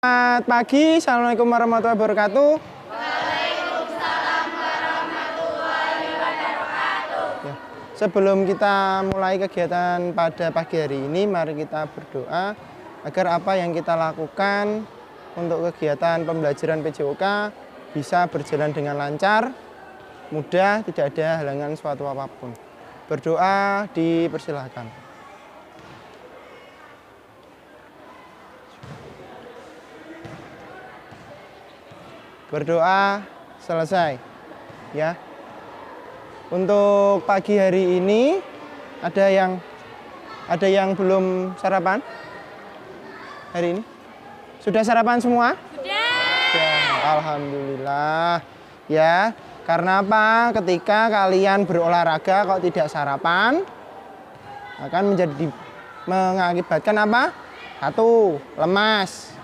Selamat pagi, Assalamualaikum warahmatullahi wabarakatuh. Waalaikumsalam warahmatullahi wabarakatuh. Ya, sebelum kita mulai kegiatan pada pagi hari ini, mari kita berdoa agar apa yang kita lakukan untuk kegiatan pembelajaran PJOK bisa berjalan dengan lancar, mudah, tidak ada halangan suatu apapun. Berdoa dipersilahkan. Berdoa selesai, ya. Untuk pagi hari ini ada yang belum sarapan hari ini? Sudah sarapan semua? Sudah. Alhamdulillah. Ya, karena apa? Ketika kalian berolahraga kok tidak sarapan akan mengakibatkan apa? Satu, lemas.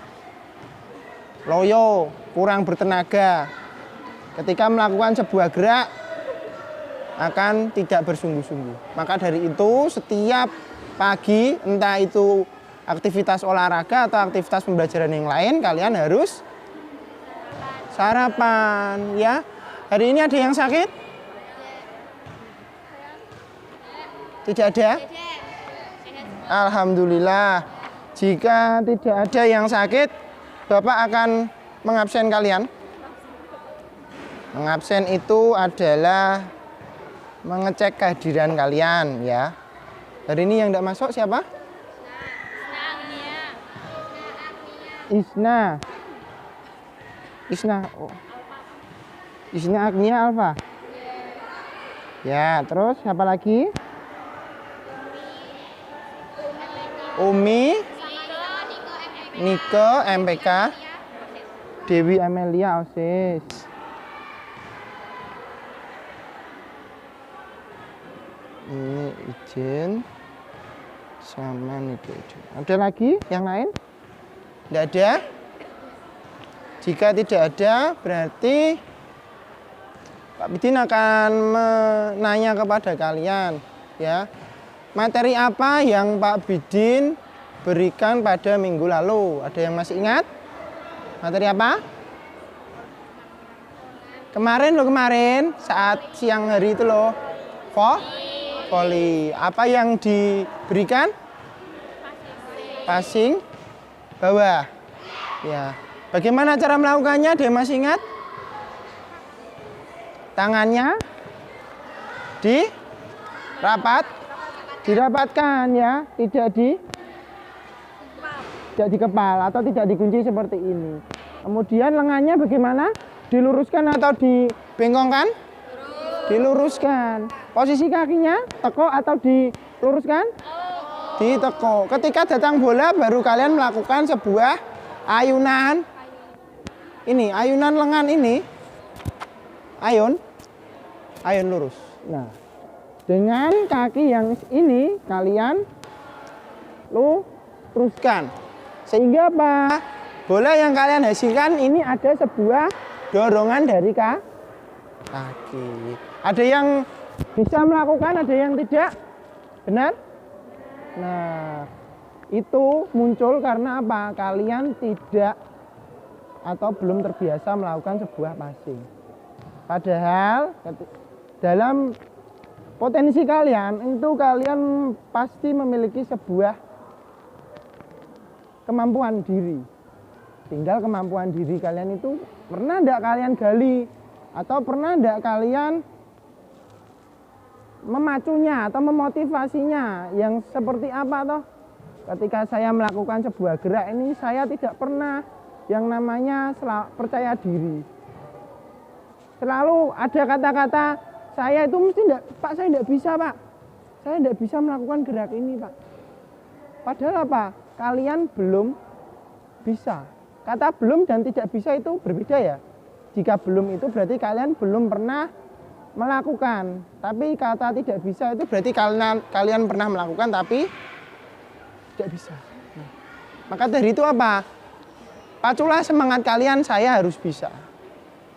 Loyo, kurang bertenaga. Ketika melakukan sebuah gerak akan tidak bersungguh-sungguh. Maka dari itu setiap pagi, entah itu aktivitas olahraga atau aktivitas pembelajaran yang lain, kalian harus sarapan, ya. Hari ini ada yang sakit? Tidak ada? Alhamdulillah. Jika tidak ada yang sakit, Bapak akan mengabsen kalian. Mengabsen itu adalah mengecek kehadiran kalian, ya. Hari ini yang tidak masuk siapa? Isna. Isna. Oh. Isna Agnia Alfa. Ya, terus siapa lagi? Umi. Nike MPK. Dewi Amelia OSIS. Ini izin sama Nike izin. Ada lagi yang lain? Tidak ada? Jika tidak ada, berarti Pak Bidin akan menanya kepada kalian, ya. Materi apa yang Pak Bidin berikan pada minggu lalu? Ada yang masih ingat? Materi apa? Kemarin saat siang hari itu loh. Voli. Apa yang diberikan? Passing bawah. Ya. Bagaimana cara melakukannya? Dia masih ingat? Tangannya dirapatkan, ya, tidak dikepal atau tidak dikunci seperti ini. Kemudian lengannya bagaimana? Diluruskan atau dibengkongkan? Diluruskan. Posisi kakinya teko atau diluruskan? Diteko. Ketika datang bola baru kalian melakukan sebuah ayunan. Ini ayunan lengan ini. Ayun lurus. Nah, dengan kaki yang ini kalian luruskan. Sehingga apa? Bola yang kalian hasilkan ini ada sebuah dorongan dari kaki. Ada yang bisa melakukan, ada yang tidak. Benar? Nah, itu muncul karena apa? Kalian tidak atau belum terbiasa melakukan sebuah passing. Padahal dalam potensi kalian itu kalian pasti memiliki sebuah kemampuan diri. Tinggal kemampuan diri kalian itu pernah tidak kalian gali atau pernah tidak kalian memacunya atau memotivasinya yang seperti apa toh? Ketika saya melakukan sebuah gerak ini saya tidak pernah yang namanya percaya diri. Selalu ada kata-kata saya itu mesti tidak, Pak, saya tidak bisa, Pak. Saya tidak bisa melakukan gerak ini, Pak. Padahal apa? Kalian belum bisa. Kata belum dan tidak bisa itu berbeda, ya. Jika belum itu berarti kalian belum pernah melakukan. Tapi kata tidak bisa itu berarti kalian pernah melakukan tapi tidak bisa. Maka dari itu apa? Paculah semangat kalian, saya harus bisa.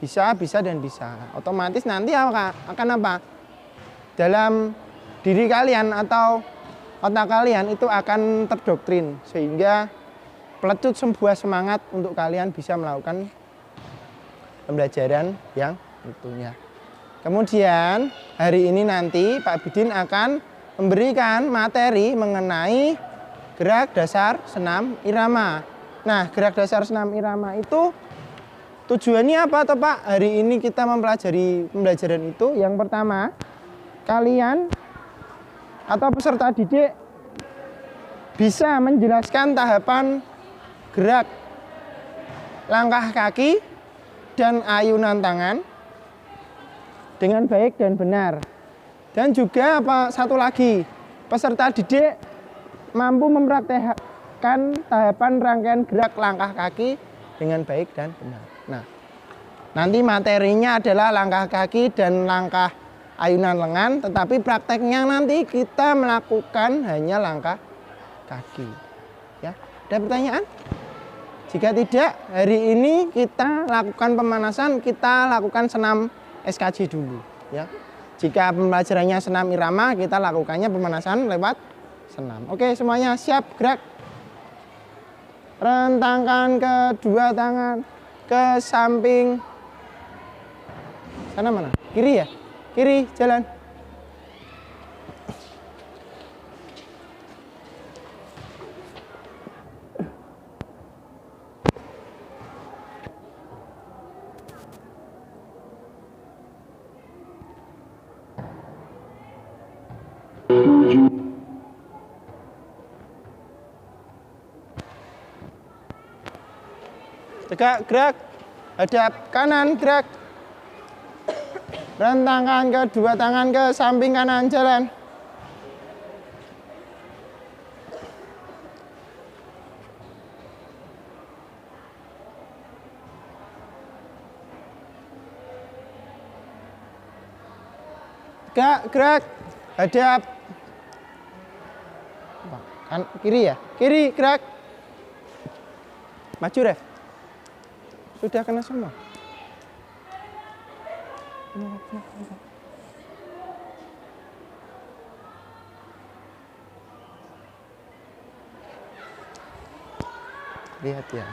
Bisa, dan bisa. Otomatis nanti akan apa? Dalam diri kalian atau otak kalian itu akan terdoktrin. Sehingga pelecut sebuah semangat untuk kalian bisa melakukan pembelajaran yang itunya. Kemudian hari ini nanti Pak Bidin akan memberikan materi mengenai gerak dasar senam irama. Nah, gerak dasar senam irama itu tujuannya apa toh Pak? Hari ini kita mempelajari pembelajaran itu. Yang pertama, kalian atau peserta didik bisa menjelaskan tahapan gerak langkah kaki dan ayunan tangan dengan baik dan benar. Dan juga satu lagi, peserta didik mampu mempraktekkan tahapan rangkaian gerak langkah kaki dengan baik dan benar. Nah, nanti materinya adalah langkah kaki dan langkah ayunan lengan, tetapi prakteknya nanti kita melakukan hanya langkah kaki. Ya, ada pertanyaan? Jika tidak, hari ini kita lakukan pemanasan, kita lakukan senam SKJ dulu. Ya, jika pembelajarannya senam irama, kita lakukannya pemanasan lewat senam. Oke, semuanya siap, gerak. Rentangkan kedua tangan ke samping. Sana mana? Kiri ya? Kiri, jalan. Tegak, gerak. Hadap kanan, gerak. Rentangkan kedua tangan ke samping kanan, jalan. Tegak, gerak. Hadap. Kan kiri ya? Kiri, gerak. Maju, Ref. Sudah kena semua. Lihat ya.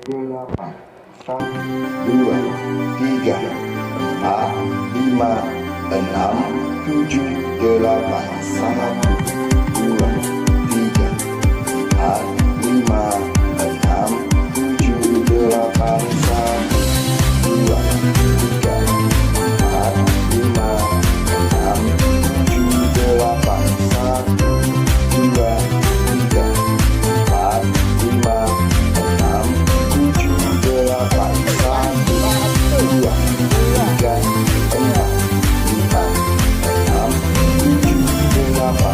Delapan, 1, 2, 3, 4, 5, 6, 7, 8, 1, 2, 3, 4, 5, 6, 7, 8, 1, 2, 3, 4, 5, 6, 7, 8, 1, 2, 3, 4, 5, 6, 7, 8, 1, 2, 3, 4, 5, 6, 7, 8,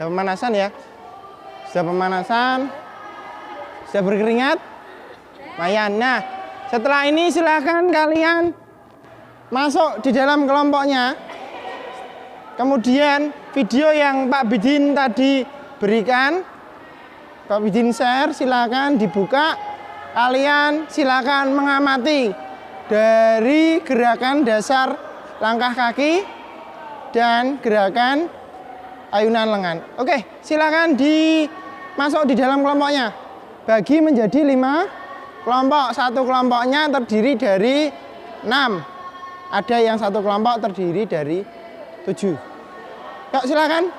Sudah pemanasan ya? Sudah pemanasan? Sudah berkeringat? Lumayan. Nah, setelah ini silakan kalian masuk di dalam kelompoknya. Kemudian video yang Pak Bidin tadi berikan, Pak Bidin share, silakan dibuka. Kalian silakan mengamati dari gerakan dasar langkah kaki dan gerakan ayunan lengan. Oke, silakan masuk di dalam kelompoknya. Bagi menjadi 5 kelompok. Satu kelompoknya terdiri dari 6. Ada yang satu kelompok terdiri dari 7. Yuk silakan.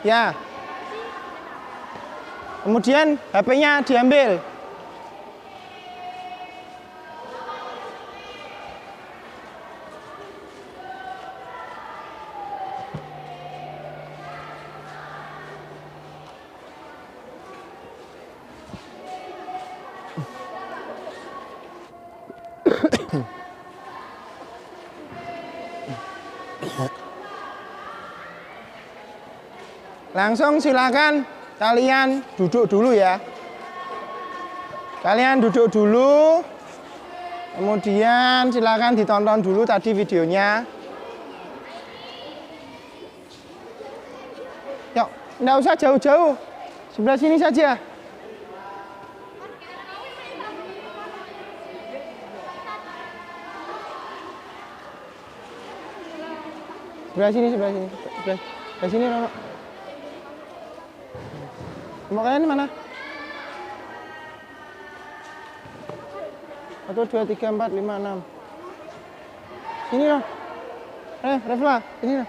Ya. Kemudian HP-nya diambil. Langsung silakan kalian duduk dulu ya. Kalian duduk dulu. Kemudian silakan ditonton dulu tadi videonya. Yuk, enggak usah jauh-jauh. Sebelah sini saja. Sebelah sini. Sebelah sini, Rono. Kelompok kalian mana? 1, 2, 3, 4, 5, 6. Sini loh. Refla, sini loh.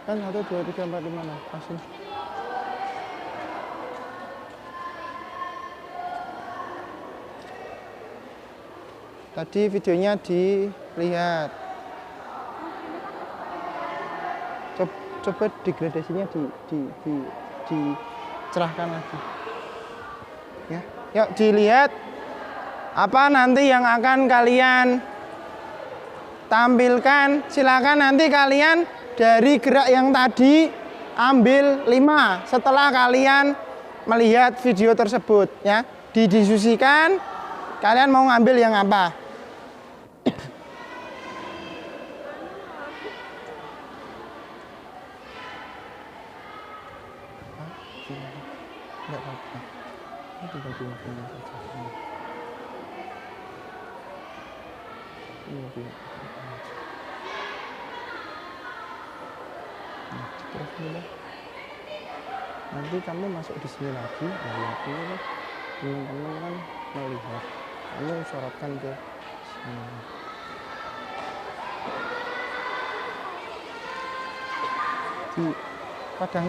Kan 1, 2, 3, 4, 5, 6. Pasin. Tadi videonya dilihat. Coba degradasinya dicerahkan lagi. Ya, yuk dilihat apa nanti yang akan kalian tampilkan. Silakan nanti kalian dari gerak yang tadi ambil 5 setelah kalian melihat video tersebut ya. Didiskusikan kalian mau ngambil yang apa. Nanti kamu masuk di sini lagi, nah ini teman-teman kan melihat, kamu sorotkan ke sini. Di padang.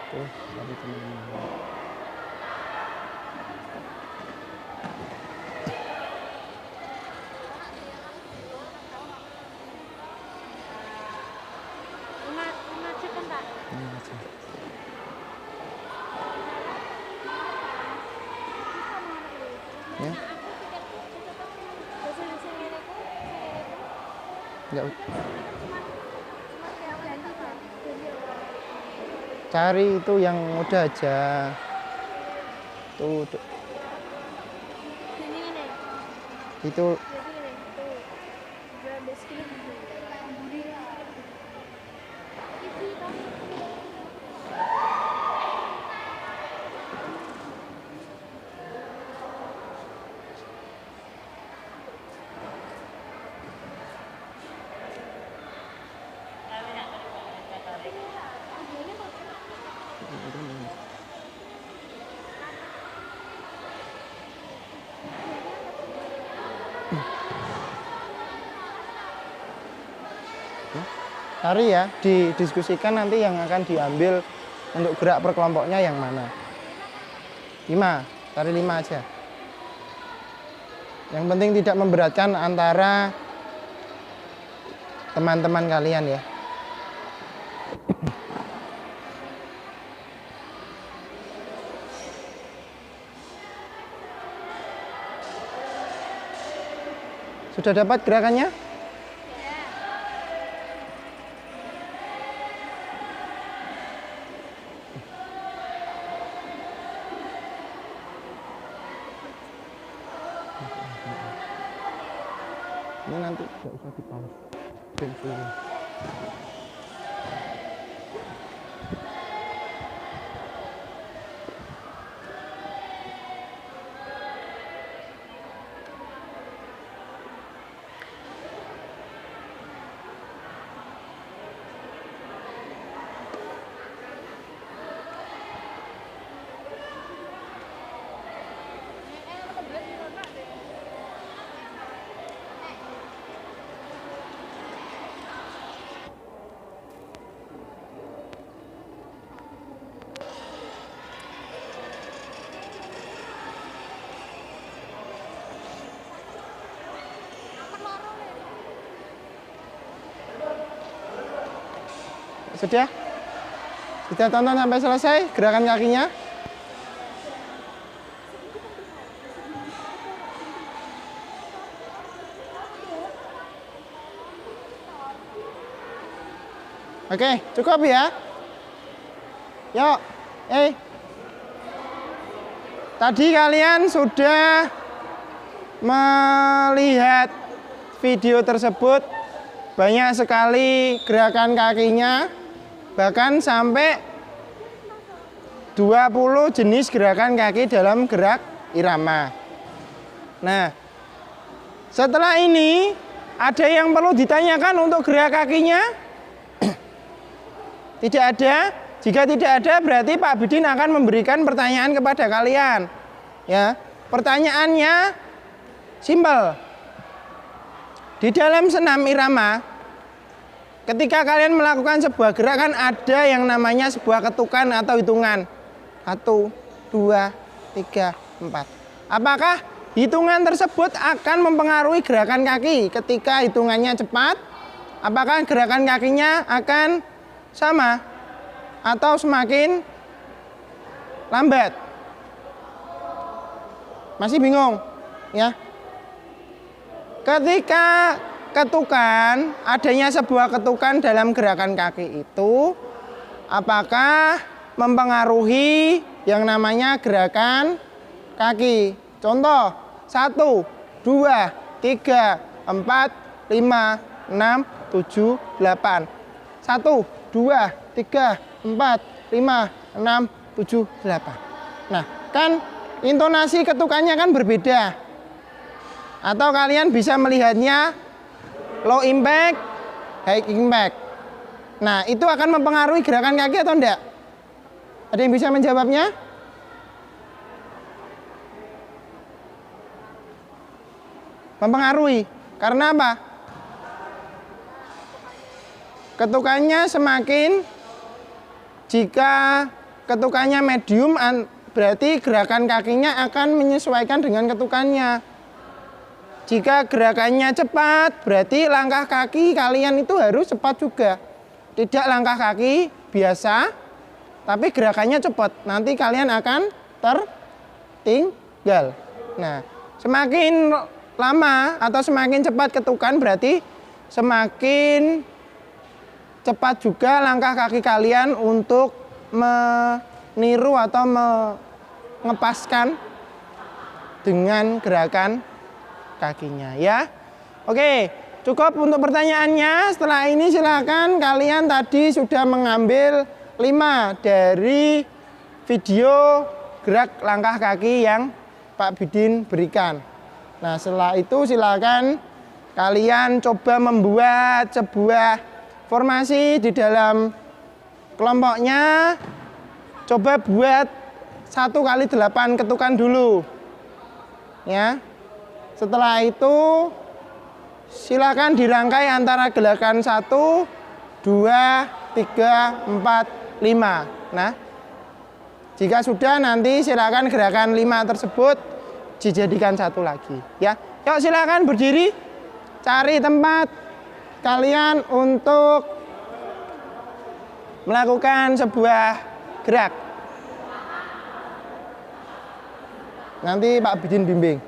Terus tadi teman-teman. Ya. Enggak. Cari itu yang mudah aja. Tuh. Itu Cari ya, didiskusikan nanti yang akan diambil untuk gerak per kelompoknya yang mana. 5, cari 5 aja. Yang penting tidak memberatkan antara teman-teman kalian ya. Sudah dapat gerakannya? Ini nanti nggak usah di-pause. Sudah? Sudah tonton sampai selesai gerakan kakinya? Oke, cukup ya? Yuk, tadi kalian sudah melihat video tersebut, banyak sekali gerakan kakinya. Bahkan sampai 20 jenis gerakan kaki dalam gerak irama. Nah, setelah ini ada yang perlu ditanyakan untuk gerak kakinya? Tidak ada. Jika tidak ada, berarti Pak Bidin akan memberikan pertanyaan kepada kalian. Ya, pertanyaannya simpel. Di dalam senam irama, ketika kalian melakukan sebuah gerakan, ada yang namanya sebuah ketukan atau hitungan. 1, 2, 3, 4. Apakah hitungan tersebut akan mempengaruhi gerakan kaki? Ketika hitungannya cepat, apakah gerakan kakinya akan sama atau semakin lambat? Masih bingung? Ya. Ketika ketukan, adanya sebuah ketukan dalam gerakan kaki itu, apakah mempengaruhi yang namanya gerakan kaki? Contoh, 1, 2, 3, 4, 5, 6, 7, 8. 1, 2, 3, 4, 5, 6, 7, 8. Nah, kan intonasi ketukannya kan berbeda. Atau kalian bisa melihatnya low impact, high impact. Nah, itu akan mempengaruhi gerakan kaki atau enggak? Ada yang bisa menjawabnya? Mempengaruhi. Karena apa? Ketukannya semakin, jika ketukannya medium, berarti gerakan kakinya akan menyesuaikan dengan ketukannya. Jika gerakannya cepat, berarti langkah kaki kalian itu harus cepat juga. Tidak langkah kaki biasa, tapi gerakannya cepat. Nanti kalian akan tertinggal. Nah, semakin lama atau semakin cepat ketukan, berarti semakin cepat juga langkah kaki kalian untuk meniru atau mengepaskan dengan gerakan kakinya ya. Oke, cukup untuk pertanyaannya. Setelah ini silakan kalian tadi sudah mengambil 5 dari video gerak langkah kaki yang Pak Bidin berikan. Nah, setelah itu silakan kalian coba membuat sebuah formasi di dalam kelompoknya. Coba buat 1 kali 8 ketukan dulu ya. Setelah itu silakan dirangkai antara gerakan 1 2, 3, 4, 5. Nah, jika sudah nanti silakan gerakan 5 tersebut dijadikan satu lagi ya. Yuk silakan berdiri, cari tempat kalian untuk melakukan sebuah gerak. Nanti Pak Bidin bimbing.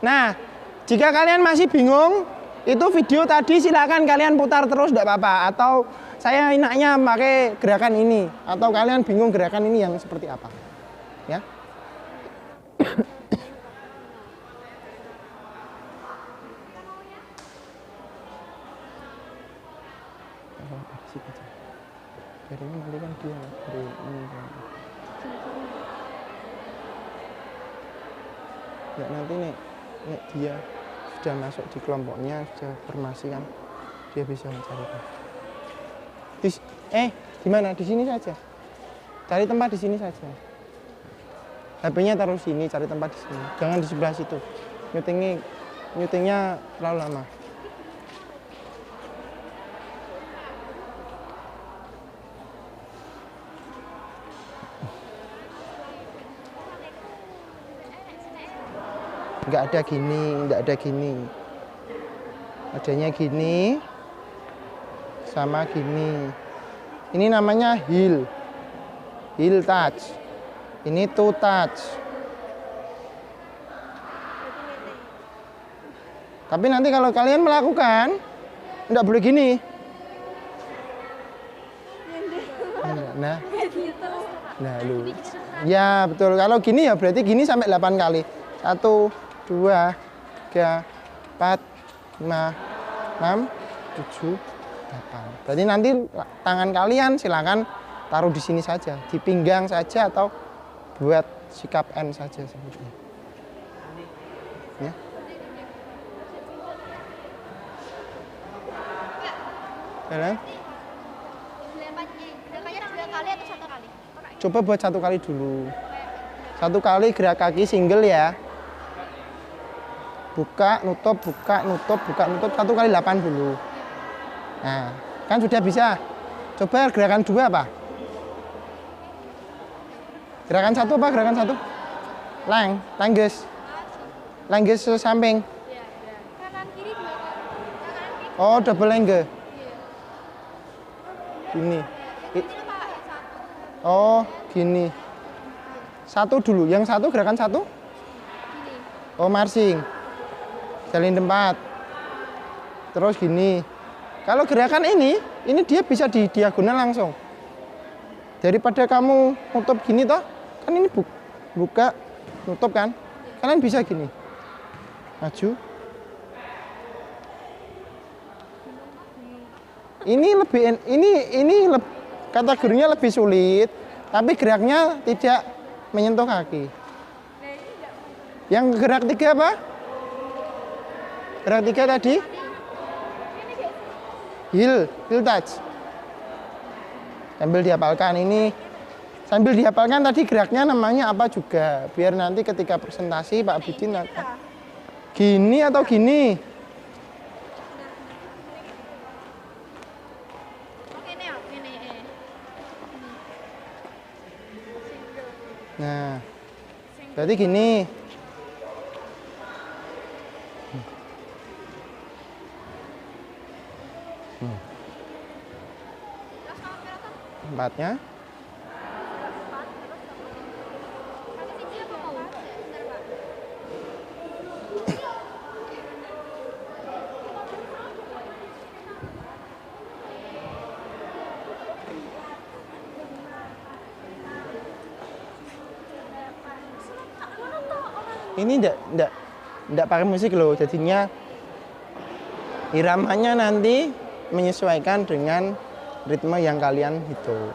Nah, jika kalian masih bingung, itu video tadi silakan kalian putar terus tidak apa-apa. Atau saya enaknya pakai gerakan ini. Atau kalian bingung gerakan ini yang seperti apa. Ya. Dari ini nanti kan dia dari ini. Ya nanti nih dia sudah masuk di kelompoknya, sudah formasi kan, dia bisa mencari. Di mana? Di sini saja. Cari tempat di sini saja. HP-nya taruh sini, cari tempat di sini. Jangan di sebelah situ. Nyutingnya terlalu lama. Nggak ada gini, nggak ada gini. Adanya gini, sama gini. Ini namanya heel touch. Ini toe touch. Tapi nanti kalau kalian melakukan, nggak boleh gini. Nah, lu. Ya betul. Kalau gini ya berarti gini sampai 8 kali. 1, 2, 3, 4, 5, 6, 7, 8. Berarti nanti tangan kalian silakan taruh di sini saja, di pinggang saja atau buat sikap N saja seperti ini. Ya. Jalan. Coba buat 1 kali dulu. 1 kali gerak kaki single ya. Buka, nutup, buka, nutup, buka, nutup. 1 kali 8 dulu. Nah, kan sudah bisa. Coba gerakan 2 apa? Gerakan 1 apa? Gerakan 1? Langges. Langges ke samping. Kanan kiri 2 kali. Oh, double lengge. Gini. Oh, gini. 1 dulu. Yang 1 gerakan 1? Oh, marching. Jalin tempat. Terus gini. Kalau gerakan ini dia bisa di diagonal langsung. Daripada kamu nutup gini toh, kan ini buka, nutup kan? Kalian bisa gini. Maju. Ini kategorinya lebih sulit, tapi geraknya tidak menyentuh kaki. Yang gerak 3 apa? Gerak 3 tadi? Heel touch. Sambil dihafalkan ini. Sambil dihafalkan tadi geraknya namanya apa juga. Biar nanti ketika presentasi Pak Bidin akan gini atau gini. Nah, berarti gini. Tempatnya. Ini enggak pakai musik loh, jadinya iramanya nanti menyesuaikan dengan ritme yang kalian hitung.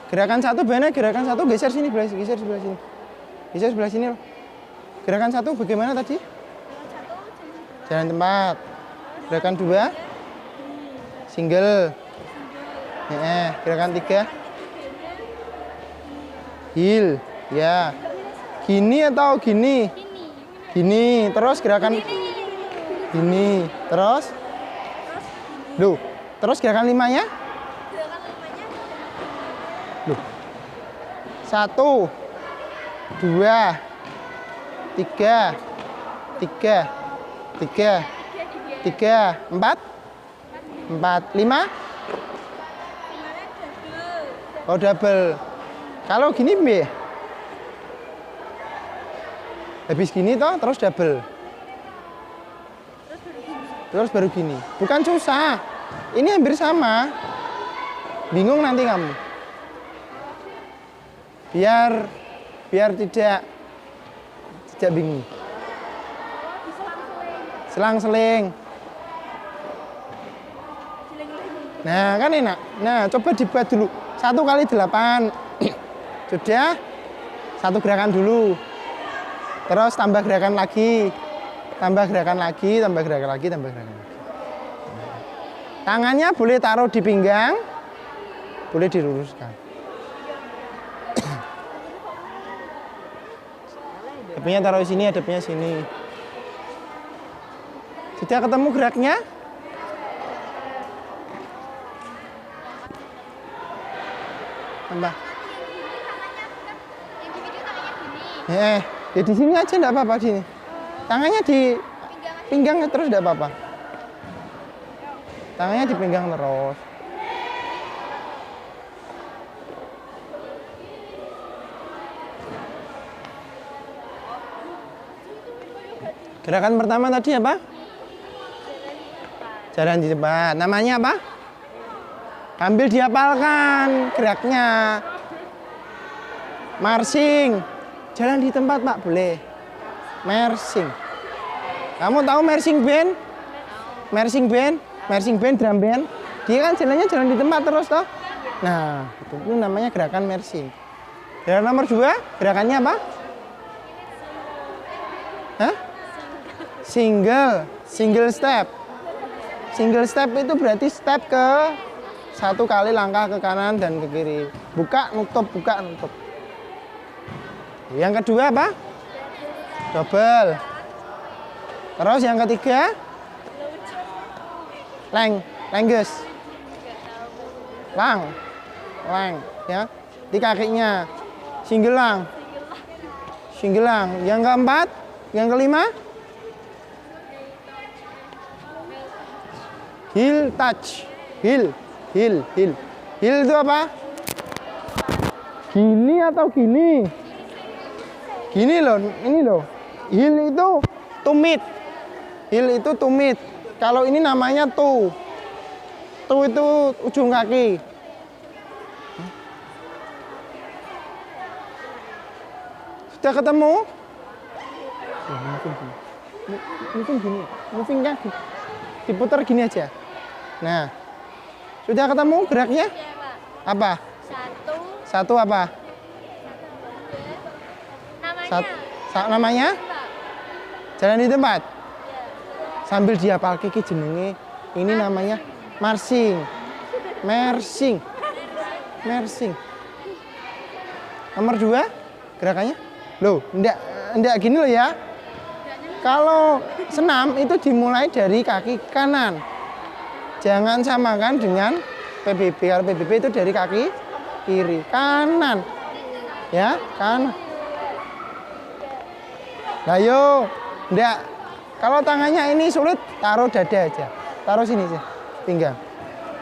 Gerakan 1 bagaimana? Gerakan 1 geser sini, geser sebelah sini. Geser sebelah sini loh. Gerakan 1 bagaimana tadi? Jalan tempat. Gerakan 2 single. Gerakan 3 Heel, ya. Gini atau gini? Gini. Terus gerakan gini. Terus? Loh, terus gerakan limanya? Loh. 1 2 3 4 5. Oh, double. Kalau gini B. Habis gini toh terus double. Terus baru gini. Bukan susah. Ini hampir sama. Bingung nanti kamu. Biar tidak bingung. Selang-seling. Nah, kan enak. Nah, coba dibuat dulu. 1 kali 8. Sudah. 1 gerakan dulu. Terus tambah gerakan lagi. Tambah gerakan lagi. Tangannya boleh taruh di pinggang. Boleh diluruskan. Hadapnya taruh di sini, hadapnya sini. Sudah ketemu geraknya? Tambah. Ya di sini aja enggak apa-apa sini. Tangannya di pinggang terus enggak apa-apa. Tangannya di pinggang terus. Gerakan pertama tadi apa? Jalan di tempat. Namanya apa? Ambil dihafalkan geraknya. Marching. Jalan di tempat, Pak, boleh. Marching. Kamu tahu marching band? Marching band drum band. Dia kan jalannya jalan di tempat terus toh. Nah, itu namanya gerakan marching. Gerakan nomor 2, gerakannya apa? Hah? Single step. Single step itu berarti step ke 1 kali langkah ke kanan dan ke kiri. Buka, nutup, buka, nutup. Yang kedua apa? Double. Terus yang ketiga? Lengges. Lang, ya. Di kakinya. Singgelang. Yang keempat? Yang kelima? Heel touch. Heel itu apa? Gini atau gini? Gini loh, ini loh. Heel itu tumit. Kalau ini namanya toe. Toe itu ujung kaki. Sudah ketemu? Mungkin gini. Moving kan? Diputar gini aja. Nah, sudah ketemu geraknya? Apa? 1 apa? Namanya? Jalan di tempat? Sambil dihafal kiki jenenge. Ini namanya marching. Nomor 2 gerakannya? Loh, enggak gini loh ya. Kalau senam itu dimulai dari kaki kanan. Jangan samakan dengan PBB. Kalau PBB itu dari kaki kiri. Kanan. Ya, kanan. Nah, yo, enggak. Kalau tangannya ini sulit, taruh dada aja. Taruh sini aja, pinggang.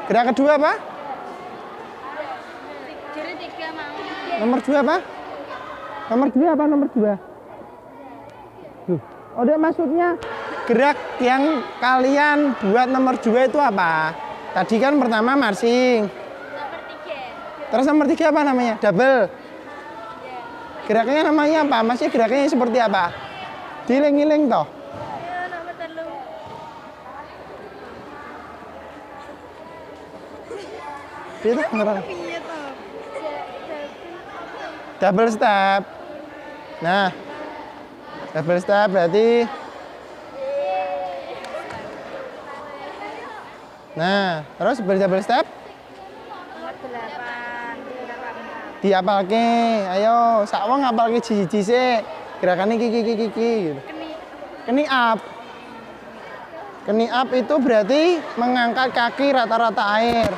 Gerak kedua apa? Nomor 2 apa? Nomor 2. Oh, deh, maksudnya gerak yang kalian buat nomor 2 itu apa? Tadi kan pertama marching. Nomor 3. Terus nomor 3 apa namanya? Double. Geraknya namanya apa? Masih geraknya seperti apa? Diling-iling toh. Nomor 3. Itu ngerang. Double step. Nah, double step berarti. Nah, terus double step. Nomor 8. diapalke. Ayo, sak wong ngapalke siji-siji sik. Gerakannya kiki gitu. Keni up. Keni up itu berarti mengangkat kaki rata-rata air.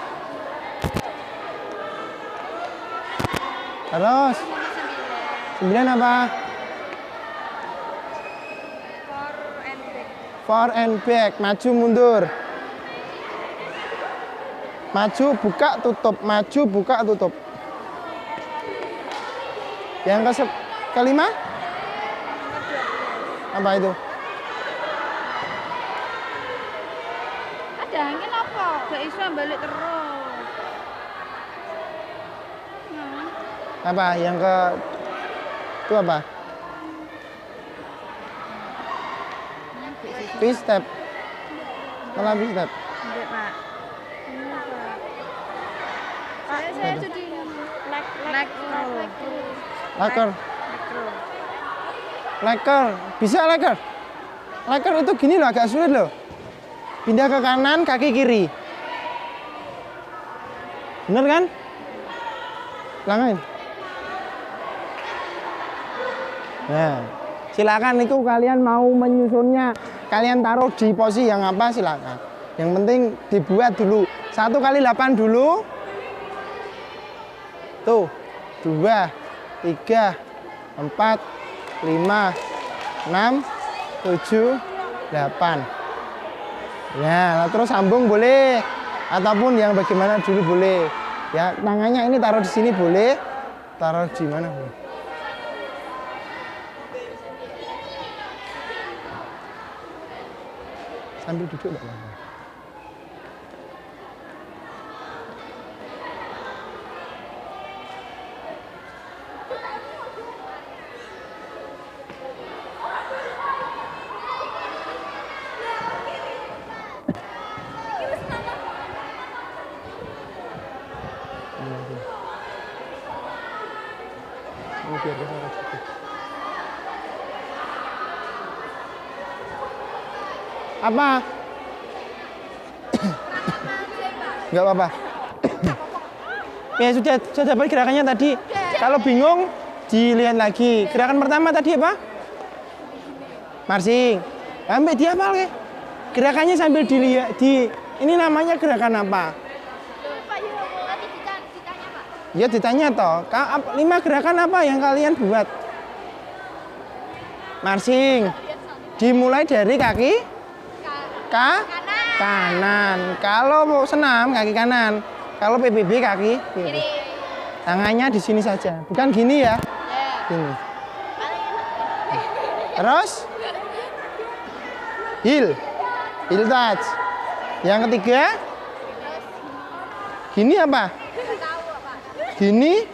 Terus 9 apa? For and back. Maju mundur. Maju buka tutup. Maju buka tutup. Yang kelima? Apa itu? Ada angin apa? Gak iso balik terus. Apa? Yang ke itu apa? V-step. Malah V-step. Enggak, Pak. Saya jadi Laker. Laker. Bisa laker. Laker itu gini loh, agak sulit loh. Pindah ke kanan, kaki kiri. Bener kan? Langgain. Nah, silakan itu kalian mau menyusunnya. Kalian taruh di posisi yang apa silakan. Yang penting dibuat dulu. 1 kali 8 dulu. Tuh, 2, 3, 4, 5, 6, 7, 8. Ya, terus sambung boleh. Ataupun yang bagaimana dulu boleh. Ya, tangannya ini taruh di sini boleh. Taruh di mana boleh. Sambil duduk enggak apa-apa. Ini biar kita sedikit. Apa? Enggak apa-apa. Ya sudah dapat gerakannya tadi. Kalau bingung dilihat lagi. Gerakan pertama tadi apa? Marching. Sampai dihafal ke? Gerakannya sambil dilihat ini namanya gerakan apa? Ya ditanya toh, 5 gerakan apa yang kalian buat? Marching. Dimulai dari kaki kanan. Kalau senam kaki kanan. Kalau PBB kaki kiri. Tangannya di sini saja, bukan gini ya. Gini. Terus heel touch. Yang ketiga gini apa? Gini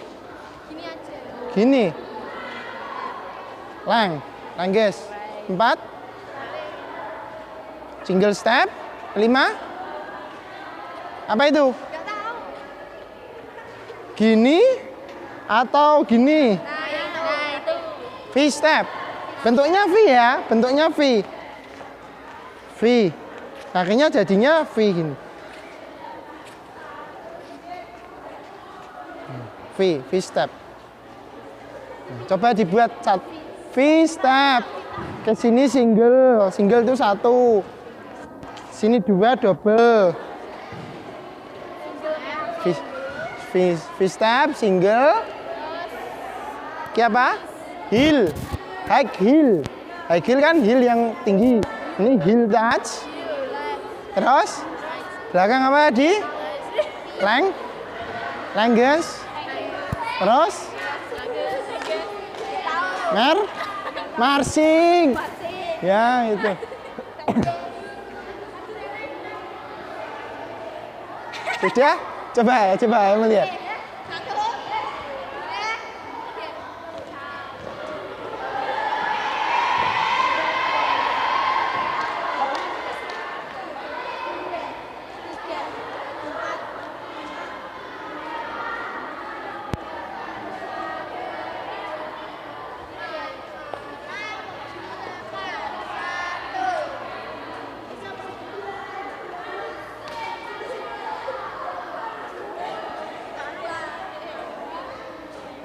langges 4 single step 5 apa itu? Gini atau gini? V step bentuknya V ya, bentuknya V kakinya jadinya V gini. V step. Coba dibuat V step. Ke sini single itu 1. Sini 2 double. V step single. Kayak apa? Heel. High heel. High heel kan heel yang tinggi. Ini heel touch. Terus belakang apa di? Langges. Terus marching. Ya, itu. Sudah? Coba melihat.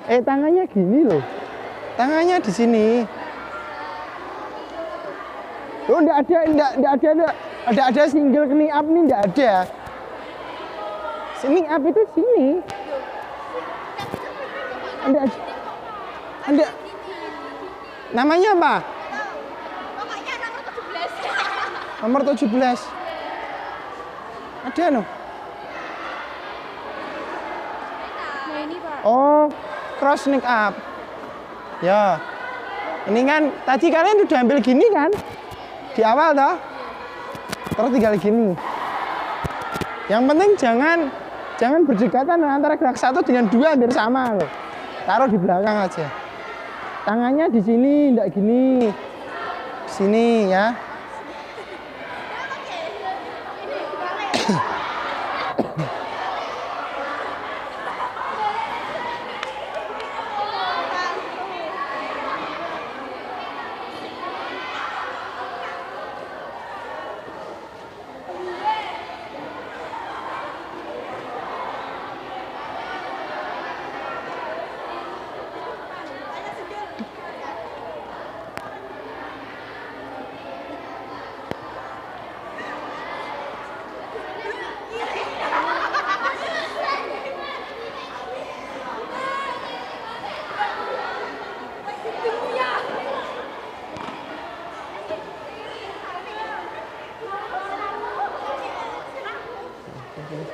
Tangannya gini loh. Tangannya di sini. Oh, enggak ada single knee up nih, enggak ada. Knee up itu sini. Enggak. Namanya apa? Pokoknya nomor 17. Nomor 17. Ada no? Nah ini Pak. Oh, cross knee up. Ya. Ini kan tadi kalian udah ambil gini kan? Di awal toh? Terus tinggal gini. Yang penting jangan berdekatan antara gerak 1 dengan 2 hampir sama loh. Taruh di belakang aja. Tangannya di sini, enggak gini. Di sini ya.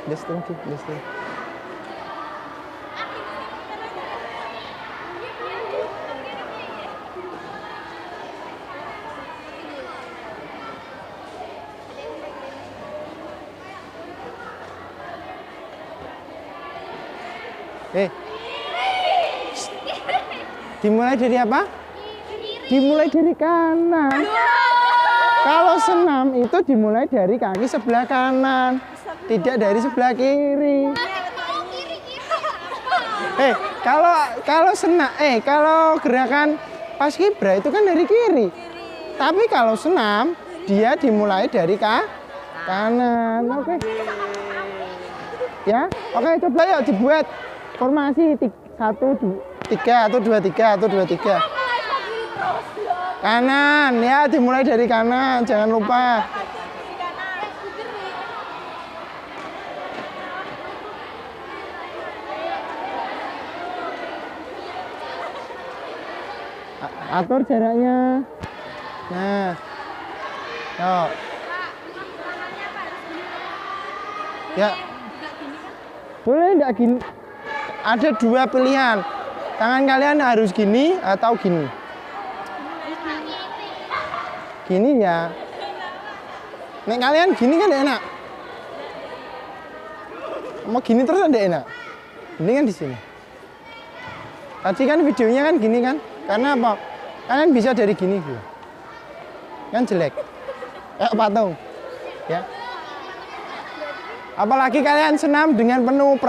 Just thank you. Dimulai dari apa? Dimulai dari kanan. Kalau senam itu dimulai dari kaki sebelah kanan, tidak dari sebelah kiri. Kalau gerakan paskibra itu kan dari kiri. Tapi kalau senam dia dimulai dari kanan. Oke. Ya, oke, coba yuk dibuat formasi 1 2 3. Kanan ya, dimulai dari kanan, jangan lupa. Atur jaraknya. Nah. Yuk. Ya. Boleh enggak gini? Ada 2 pilihan. Tangan kalian harus gini atau gini. Gini ya. Nek kalian gini kan enak. Mau gini terus enggak enak. Ini kan di sini. Tadi kan videonya kan gini kan? Karena apa? Kalian bisa dari gini gitu. Kan jelek. Kayak patung. Ya. Apalagi kalian senam dengan penuh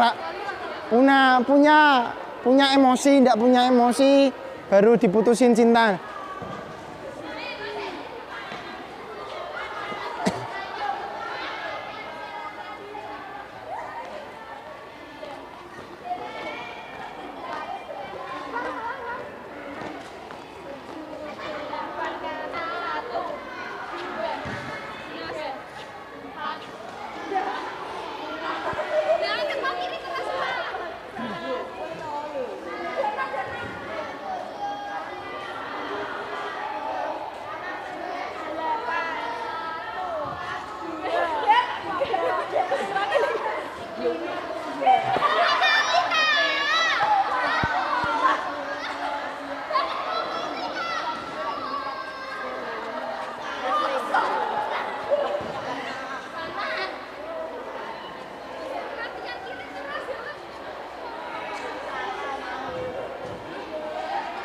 punya emosi, enggak punya emosi, baru diputusin cinta.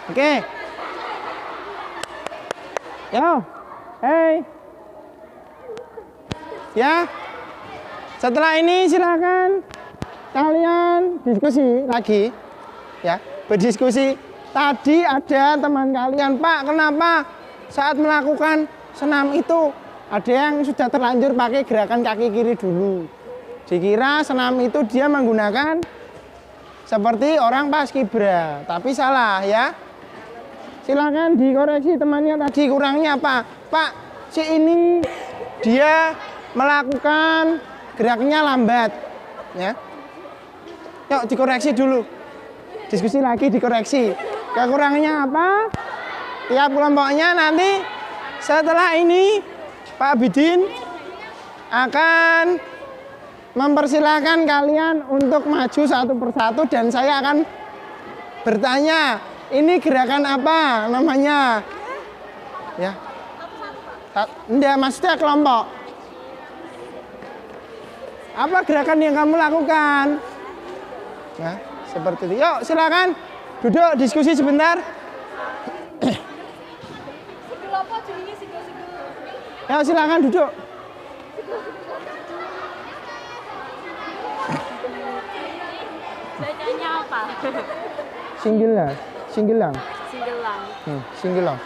Oke. Yo. Hey. Ya. Setelah ini silakan kalian diskusi lagi. Ya, berdiskusi. Tadi ada teman kalian, Pak, kenapa saat melakukan senam itu ada yang sudah terlanjur pakai gerakan kaki kiri dulu. Dikira senam itu dia menggunakan seperti orang paskibra, tapi salah ya. Silakan dikoreksi temannya tadi kurangnya apa? Pak, si ini dia melakukan geraknya lambat ya. Yuk dikoreksi dulu. Diskusi lagi, dikoreksi. Kekurangannya apa? Tiap kelompoknya nanti setelah ini Pak Abidin akan mempersilahkan kalian untuk maju satu persatu dan saya akan bertanya, ini gerakan apa namanya? Ya. Enggak, maksudnya kelompok. Apa gerakan yang kamu lakukan? Nah, seperti itu. Yuk, silakan duduk diskusi sebentar. Yuk, silakan duduk. Bacanya apa? Singgelang. Singgelang. Singgelang.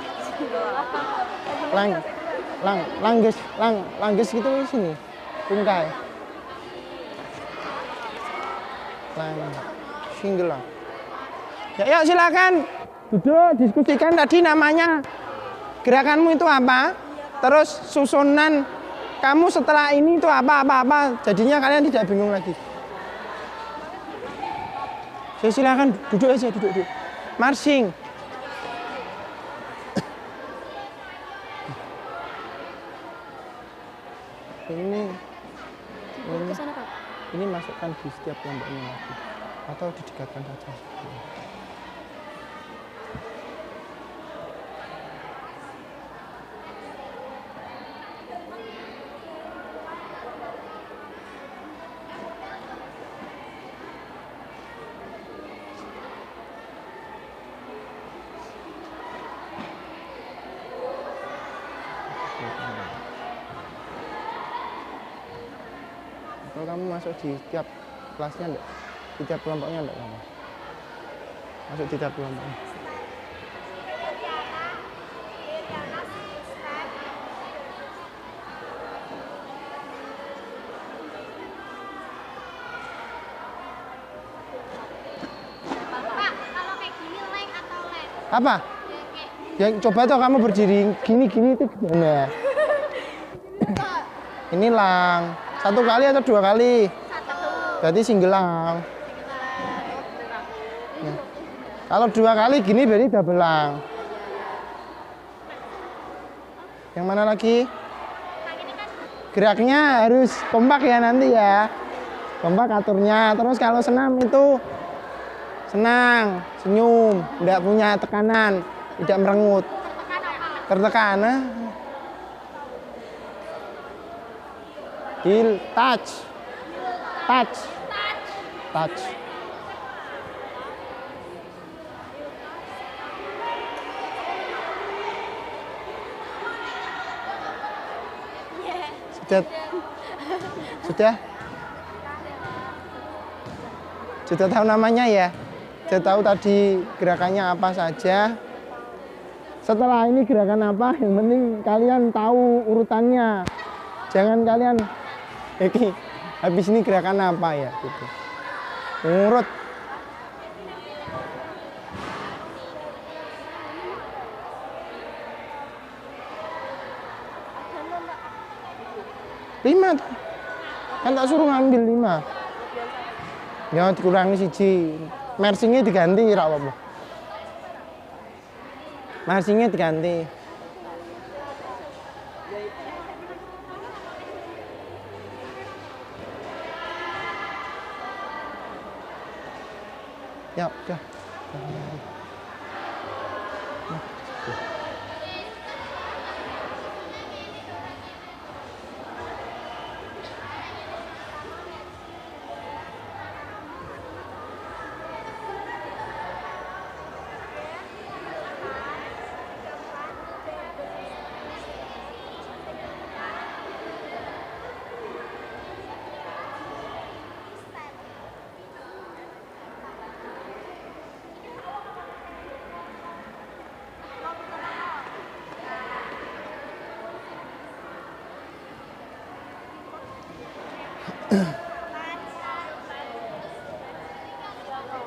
Langges gitu di sini. Tungkai. Singgelang. Ya, yuk silakan duduk diskusikan tadi namanya gerakanmu itu apa? Terus susunan kamu setelah ini itu apa. Jadinya kalian tidak bingung lagi. Saya silakan duduk aja, duduk. Marching. Ini masukkan di setiap kelompoknya lagi atau didekatkan saja. Kalau kamu masuk di tiap kelasnya enggak? Di tiap kelompoknya enggak kamu? Masuk di tiap kelompoknya. Pak, kalau kayak gini leng atau leng? Apa? Ya coba tuh kamu berdiri gini itu gimana? Ini lang. 1 kali atau 2 kali? 1. Berarti singgelang. Ya. Kalau 2 kali gini berarti double lang. Yang mana lagi? Geraknya harus kompak ya nanti ya. Kompak aturnya. Terus kalau senam itu senang, senyum, tidak punya tekanan, tidak merengut. Tertekan. Heel, touch. Sudah tahu namanya ya? Sudah tahu tadi gerakannya apa saja? Setelah ini gerakan apa? Yang penting kalian tahu urutannya. Jangan kalian habis ini gerakan apa ya gitu. Ngurut. Lima tuh. Kan tak suruh ngambil 5. Ya dikurangi siji. Marchingnya diganti ra apa-apa. Marchingnya diganti. Ya, udah.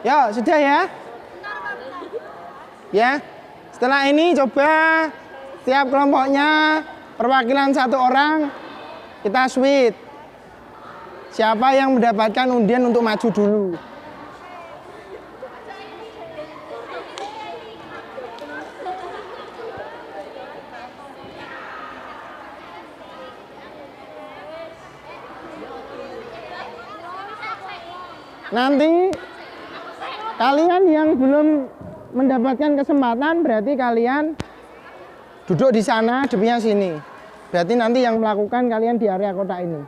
Ya, sudah ya? Ya. Setelah ini coba setiap kelompoknya perwakilan satu orang kita sweet. Siapa yang mendapatkan undian untuk maju dulu? Nanti kalian yang belum mendapatkan kesempatan berarti kalian duduk di sana, depannya sini. Berarti nanti yang melakukan kalian di area kotak ini.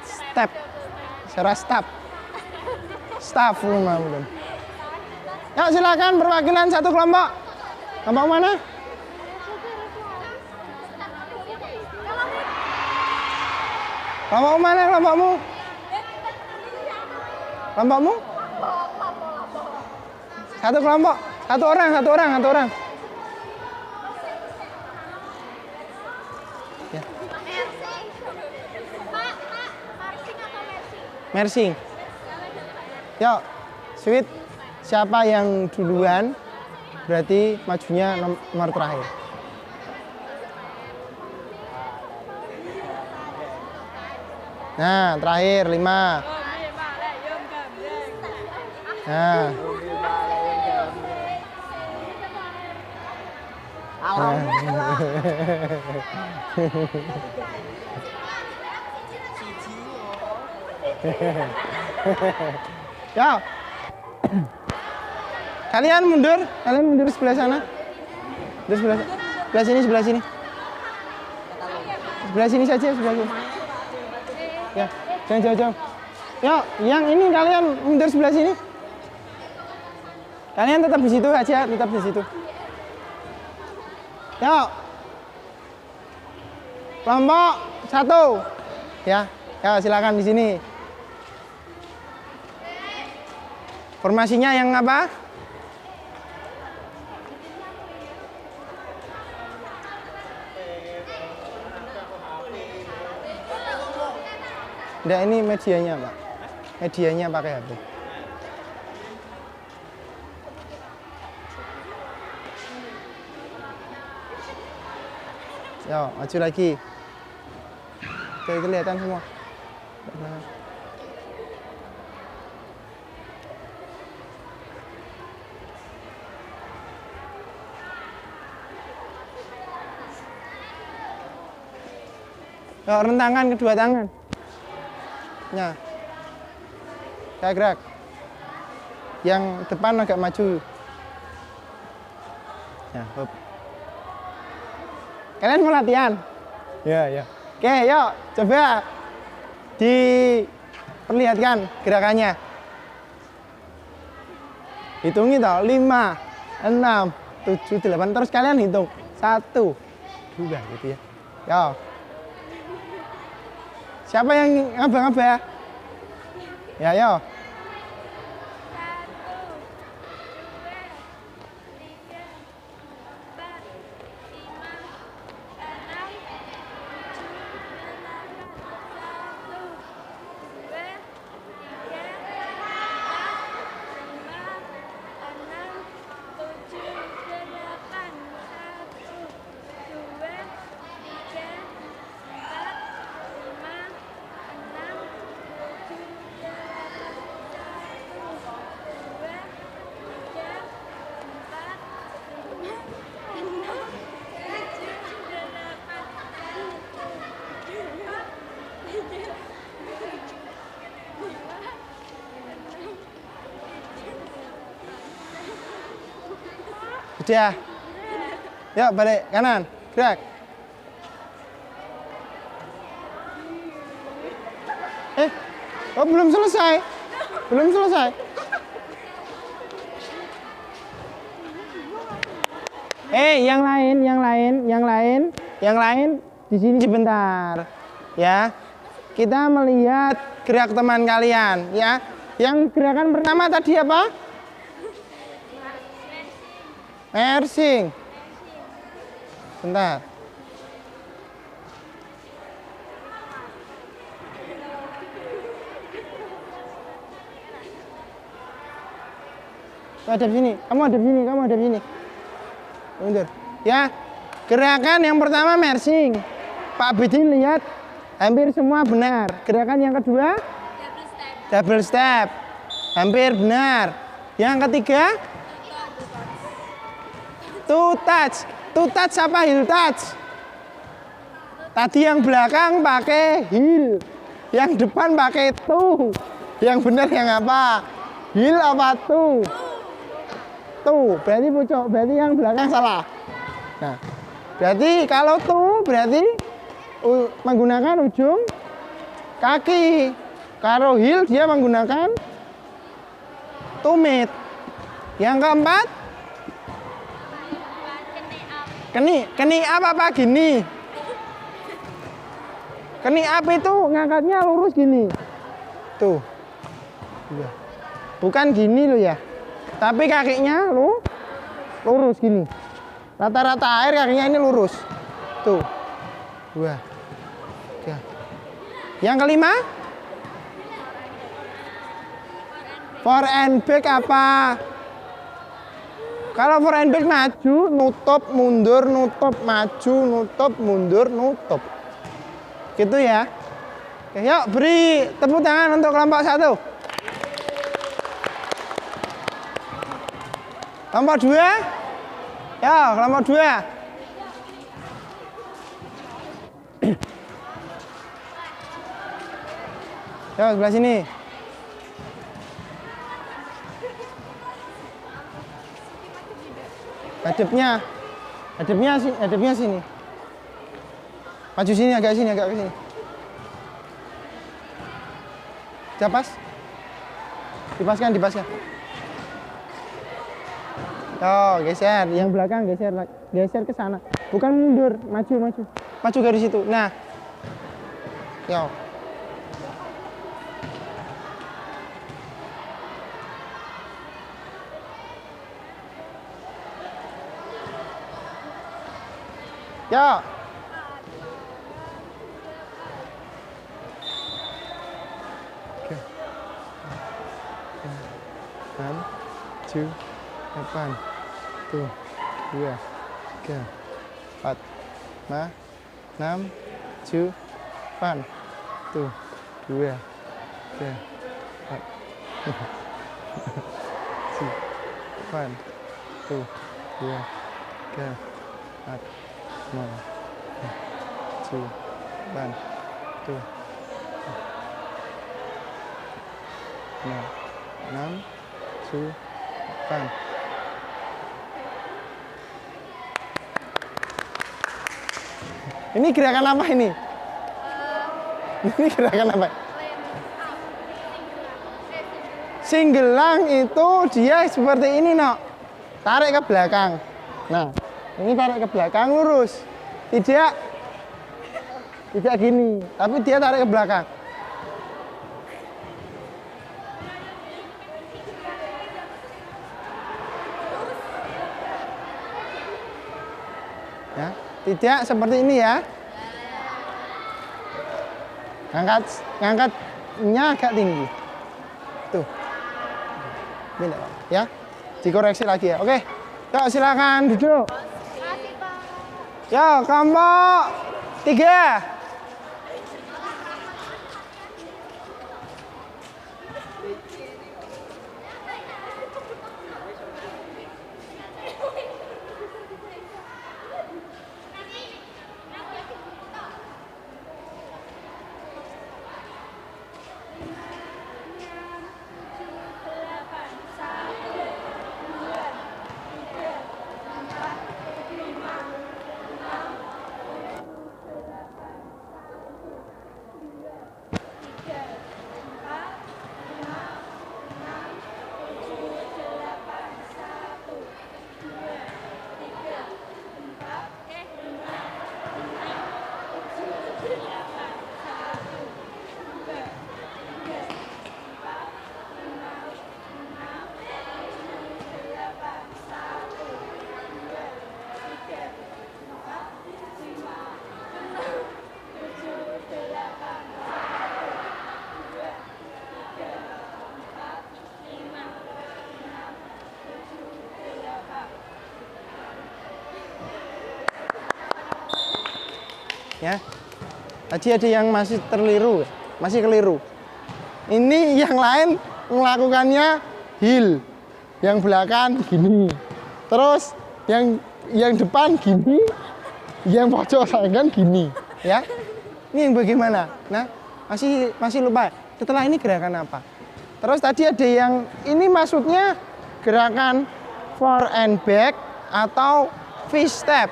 Step. Serah step. Staff rumah belum. Ya silakan perwakilan satu kelompok. Kelompok mana? Kelompok mana kelompokmu? Kelompokmu? Satu kelompok, satu orang. Ya. Mercy. Yuk, sweet. Siapa yang duluan? Berarti majunya nomor terakhir. Nah, terakhir 5. Nah. Ya. Kalian mundur sebelah sana. Sebelah sini. Sebelah sini saja, sebelah sini. Ya, jangan jauh-jauh. Ya, yang ini kalian mundur sebelah sini. Kalian tetap di situ aja, tetap di situ. Yuk. Kelompok 1. Ya, silakan di sini. Formasinya yang apa? Enggak, ini medianya, Pak. Medianya pakai HP. Yo, maju lagi. Oke, kelihatan semua. Yo, rentangkan kedua tangan. Ya. Gerak. Yang depan agak maju. Ya, hop. Kalian mau latihan? Ya. Oke, yuk coba diperlihatkan gerakannya. Hitungi toh, 5, 6, 7, 8. Terus kalian hitung 1, 2 gitu ya. Yo. Siapa yang ngaba-ngaba? Ya, yo. Udah. Yuk balik kanan, gerak. Oh belum selesai. Yang lain di sini sebentar. Ya. Kita melihat gerak teman kalian, ya. Yang gerakan pertama tadi apa? Mersing. Bentar. Hadap sini. Kamu hadap sini. Kamu hadap sini. Mundur. Ya. Gerakan yang pertama mersing. Pak Bidin lihat hampir semua benar. Gerakan yang kedua double step. Hampir benar. Yang ketiga two touch. Two touch apa heel touch? Tadi yang belakang pakai heel. Yang depan pakai two. Yang benar yang apa? Heel apa two? Two. Berarti pucuk. Berarti yang belakang salah. Nah, berarti kalau two berarti menggunakan ujung kaki. Kalau heel dia menggunakan tumit. Yang keempat keni apa gini? Keni up itu ngangkatnya lurus gini. Tuh. Bukan gini loh ya. Tapi kakinya lurus gini. Rata-rata air kakinya ini lurus. Tuh. 2 3. Yang kelima? For and back apa? Kalau for and back maju, nutup, mundur, nutup, maju, nutup, mundur, nutup. Gitu ya. Oke, yuk beri tepuk tangan untuk kelompok 1. Kelompok 2. Ya, kelompok 2. Yo, sebelah sini. Hadapnya sini. Maju sini, agak ke sini. Sudah pas? Dipaskan. Oh, geser. Yang belakang geser ke sana. Bukan mundur, maju. Maju dari situ. Nah. Yo. Ya. Oke. 6, 7, 8, 2, 3, 4, 5, 6, 7, 8, 2, 3, 4, 8, 2, 3, 4, 5, 7, 8, 2, 6, 7, 8. Ini gerakan apa ini? Ini gerakan apa? Singgelang itu dia seperti ini, no. Tarik ke belakang. Nah, ini tarik ke belakang lurus. Tidak gini, tapi dia tarik ke belakang. Ya, tidak seperti ini ya. Ngangkatnya agak tinggi. Tuh. Ini ya. Dikoreksi lagi ya. Oke. Yuk silakan duduk. Yo, kelompok 3. Ya. Tadi ada yang masih terliru, masih keliru. Ini yang lain melakukannya heel, yang belakang gini. Terus yang depan gini, yang pojok kan gini, ya. Ini yang bagaimana? Nah, masih lupa. Setelah ini gerakan apa? Terus tadi ada yang ini maksudnya gerakan forward and back atau V-step.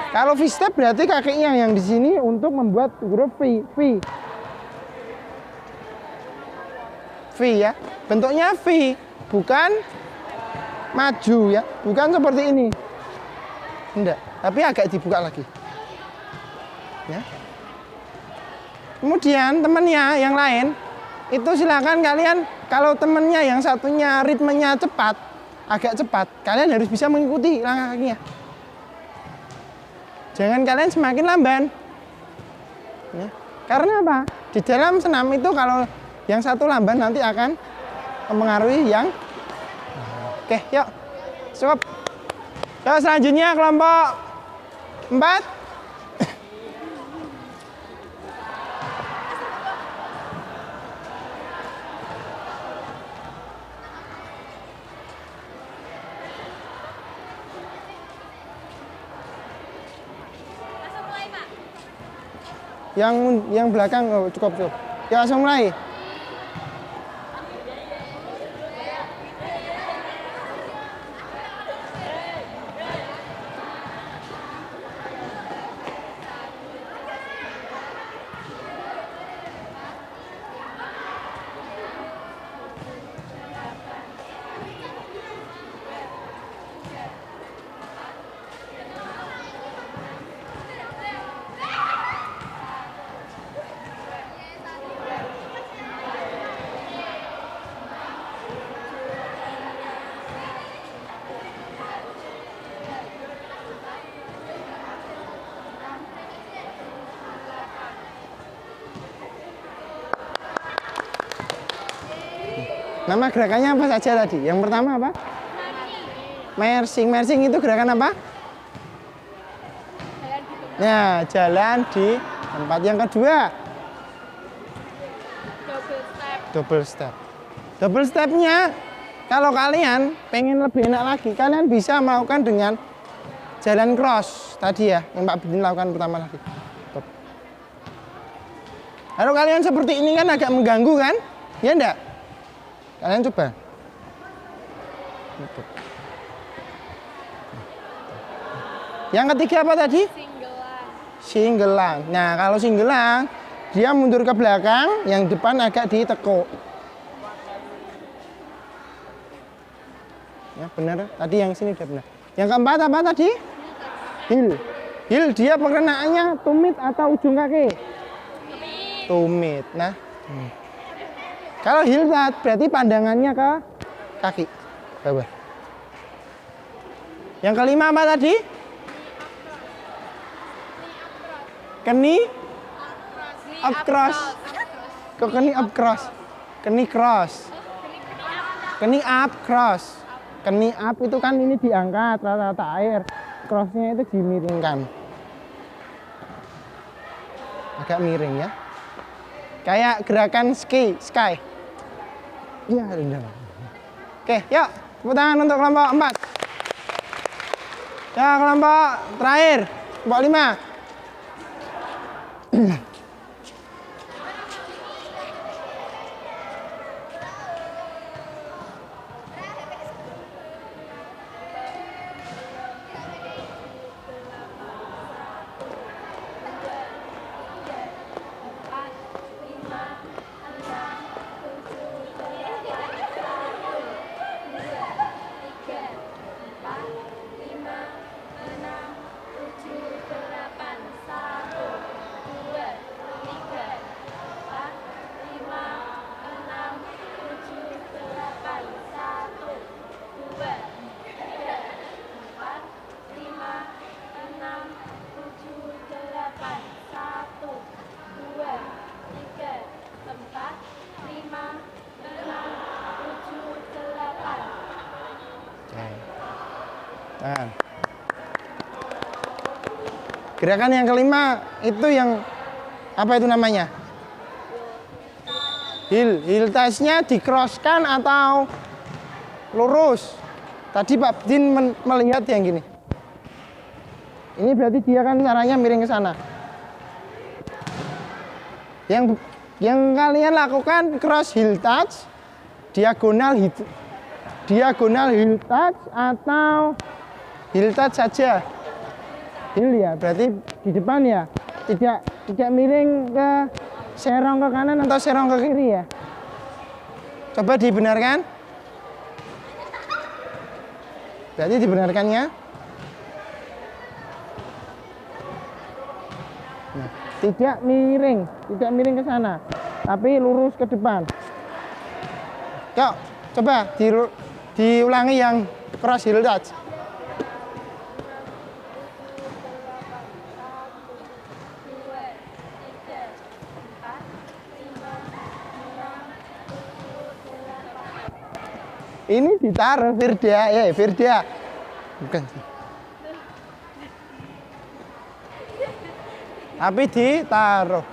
Kalau V-step berarti kakinya yang di sini untuk membuat huruf V. V ya. Bentuknya V, bukan maju ya. Bukan seperti ini. Enggak, tapi agak dibuka lagi. Ya. Kemudian temennya yang lain itu silakan kalian, kalau temennya yang satunya ritmenya cepat, agak cepat, kalian harus bisa mengikuti langkah kakinya. Jangan kalian semakin lamban. Ya. Karena apa? Di dalam senam itu kalau yang satu lamban nanti akan mempengaruhi yang. Oke, yuk. Cukup. Yuk selanjutnya kelompok 4. Yang belakang cukup. Ya langsung mulai. Nama gerakannya apa saja tadi? Yang pertama apa? Mersing. Mersing itu gerakan apa? Nah, jalan di tempat. Yang kedua? Double step. Double stepnya, kalau kalian pengen lebih enak lagi, kalian bisa melakukan dengan jalan cross tadi ya, yang Pak Bidin lakukan pertama tadi. Kalau kalian seperti ini kan agak mengganggu kan? Ya enggak? Kalian coba. Yang ketiga apa tadi? Singgelang. Nah, kalau singgelang, dia mundur ke belakang, yang depan agak ditekuk. Ya, benar. Tadi yang sini udah benar. Yang keempat apa tadi? Heel. Heel dia pengenaannya tumit atau ujung kaki? Tumit. Nah. Kalau heel berarti pandangannya ke kaki bawah. Yang kelima apa tadi? Keni up cross. Kok keni up cross? Keni cross. Keni up cross. Keni up itu kan ini diangkat rata-rata air. Crossnya itu dimiringkan. Agak miring ya. Kayak gerakan sky. Iya, rendah. Oke, yuk. Tepuk tangan untuk kelompok 4. Ya, kelompok terakhir. Kelompok 5. Gerakan yang kelima itu yang apa itu namanya? Heel touch-nya di-cross-kan atau lurus? Tadi Pak Bidin melihat yang gini. Ini berarti dia kan caranya miring ke sana. Yang kalian lakukan cross heel touch, diagonal heel touch atau heel touch saja. Heel ya, berarti di depan ya. Tidak miring ke serong ke kanan atau serong ke kiri ya. Coba dibenarkan. Berarti dibenarkannya. Nah, tidak miring ke sana, tapi lurus ke depan. Yuk, coba diulangi yang cross heel touch. Ini ditaruh Firda. Bukan. Tapi ditaruh.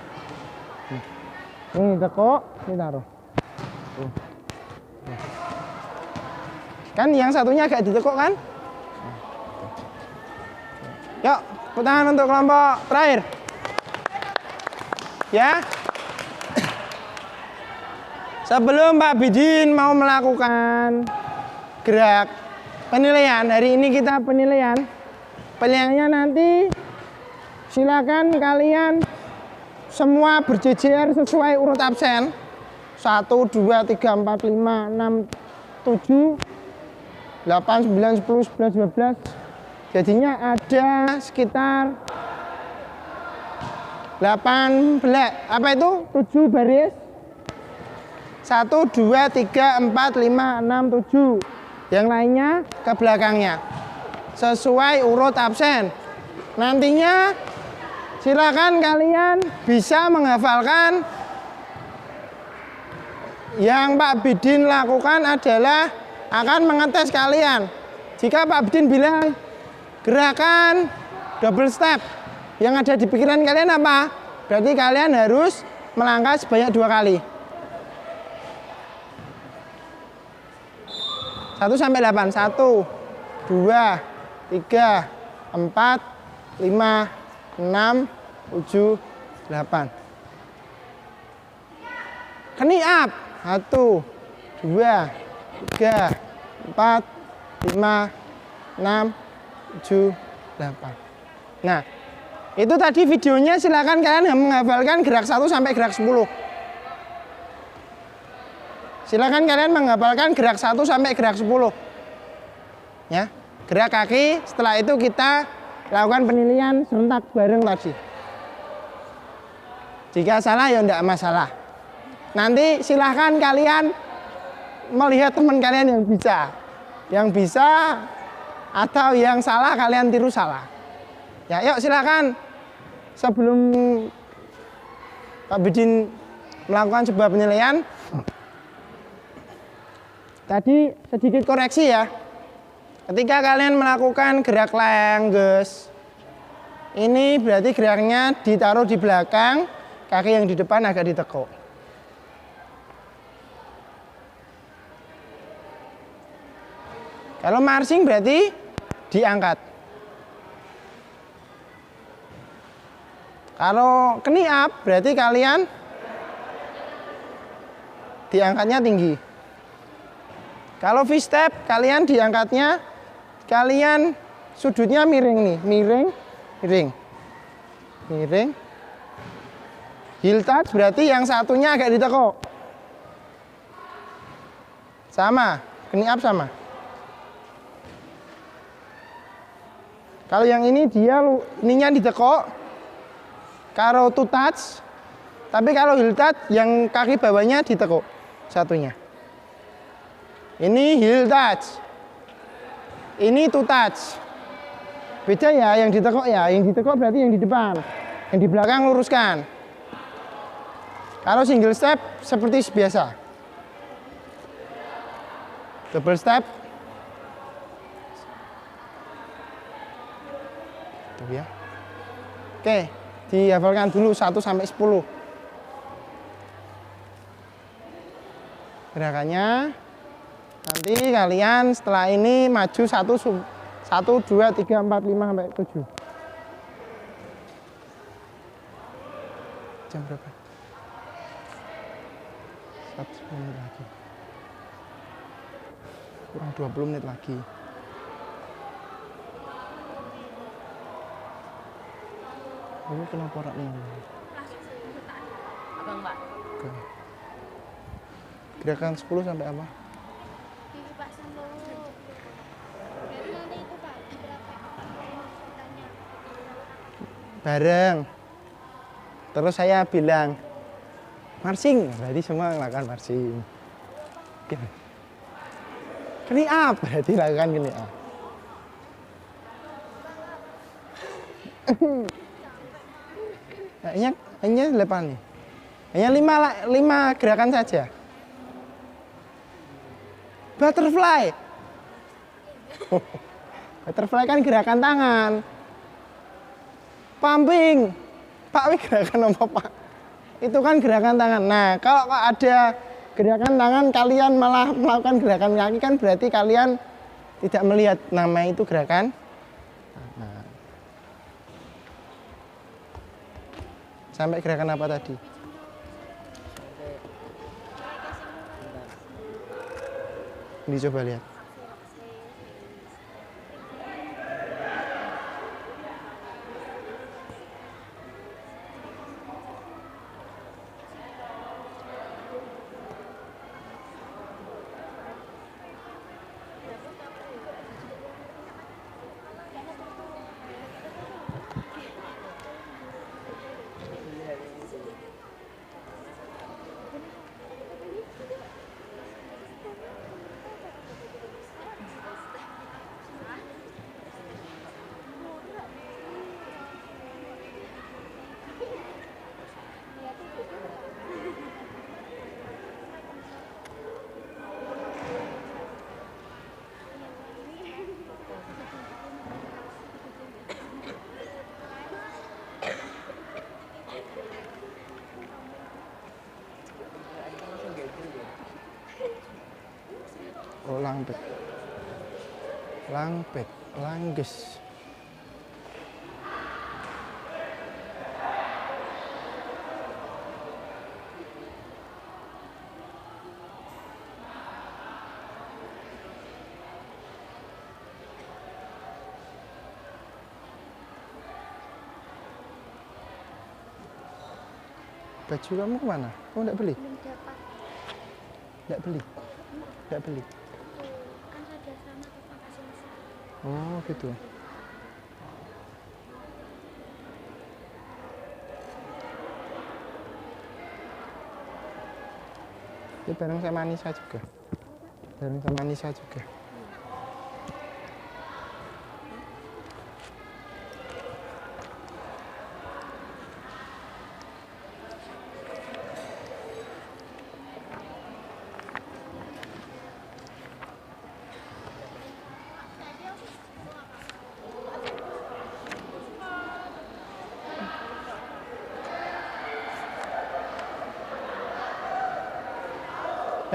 Ini tekuk, ditaruh. Kan yang satunya agak ditekuk kan? Yuk, tepuk tangan untuk kelompok terakhir. Ya. Sebelum Pak Bidin mau melakukan gerak penilaian, hari ini kita penilaian. Penilaiannya nanti silakan kalian semua berjejer sesuai urut absen. 1, 2, 3, 4, 5, 6, 7, 8, 9, 10, 11, 12. Jadinya ada sekitar 18. Apa itu? 7 baris. 1, 2, 3, 4, 5, 6, 7. Yang lainnya ke belakangnya. Sesuai urut absen. Nantinya silakan kalian bisa menghafalkan. Yang Pak Bidin lakukan adalah akan mengetes kalian. Jika Pak Bidin bilang gerakan double step, yang ada di pikiran kalian apa? Berarti kalian harus melangkah sebanyak 2 kali. 1 sampai 8. 1, 2, 3, 4, 5, 6, 7, 8. Knee up. 1, 2, 3, 4, 5, 6, 7, 8. Nah, itu tadi videonya, silakan kalian menghafalkan gerak 1 sampai gerak 10. Silakan kalian menghafalkan gerak 1 sampai gerak 10. Ya, gerak kaki, setelah itu kita lakukan penilaian serentak bareng tadi. Jika salah ya enggak masalah. Nanti silahkan kalian melihat teman kalian yang bisa. Yang bisa atau yang salah kalian tiru salah. Ya, yuk silakan. Sebelum Pak Bidin melakukan sebuah penilaian, tadi sedikit koreksi ya. Ketika kalian melakukan gerak lengges, ini berarti geraknya ditaruh di belakang, kaki yang di depan agak ditekuk. Kalau marching berarti diangkat. Kalau knee up berarti kalian diangkatnya tinggi. Kalau V-step kalian diangkatnya, kalian sudutnya miring nih, miring. Heel touch berarti yang satunya agak ditekuk. Sama, knee up sama. Kalau yang ini dia ininya ditekuk, kalau two touch, tapi kalau heel touch yang kaki bawahnya ditekuk satunya. Ini heel touch, ini two touch. Beda ya, yang ditekuk ya, yang ditekuk berarti yang di depan, yang di belakang luruskan. Kalau single step seperti biasa, double step. Tuh ya. Oke, dihafalkan dulu 1 sampai 10. Gerakannya. Nanti kalian setelah ini maju 1, 2, 3, 4, 5 sampai 7. Jam berapa? 1 menit lagi. Kurang 20 menit lagi. Ini kenapa rak nih? Abang, Mbak. Oke. Gerakan 10 sampai apa? Pilih pasang dulu. Jadi nanti itu Pak, berapa tanya. Bareng. Terus saya bilang marching, berarti semua melakukan marching. Clean up, berarti lakukan clean up. Hanya 8 nih. Hanya 5 gerakan saja. Butterfly. Butterfly kan gerakan tangan. Pumping. Pak, ini gerakan apa, Pak? Itu kan gerakan tangan. Nah, kalau ada gerakan tangan kalian malah melakukan gerakan kaki kan berarti kalian tidak melihat nama itu gerakan. Nah. Sampai gerakan apa tadi? Ini coba lihat. Oh, langbek. Langbek, langges. Baju kamu kemana? Kamu enggak beli? Belum dapat. Enggak beli? Enggak beli? Kan ada sama tukang kasih masak. Oh, gitu. Ini bareng sama Anissa juga. Bareng sama Anissa juga.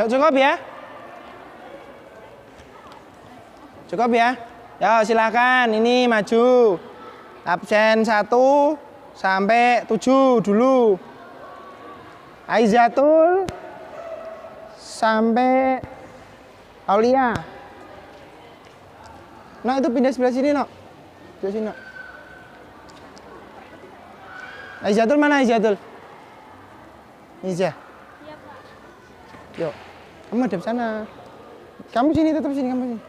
Yuk, cukup ya? Cukup ya? Ya, silakan. Ini maju. Absen 1 sampai 7 dulu. Aizatul sampai Aulia. Nah, itu pindah sebelah sini, Nok. Sebelah sini, Nok. Aizatul mana Aizatul? Iza. Iya, Pak. Yuk. Kamu hadap sana. Kamu sini, tetap sini, kamu sini.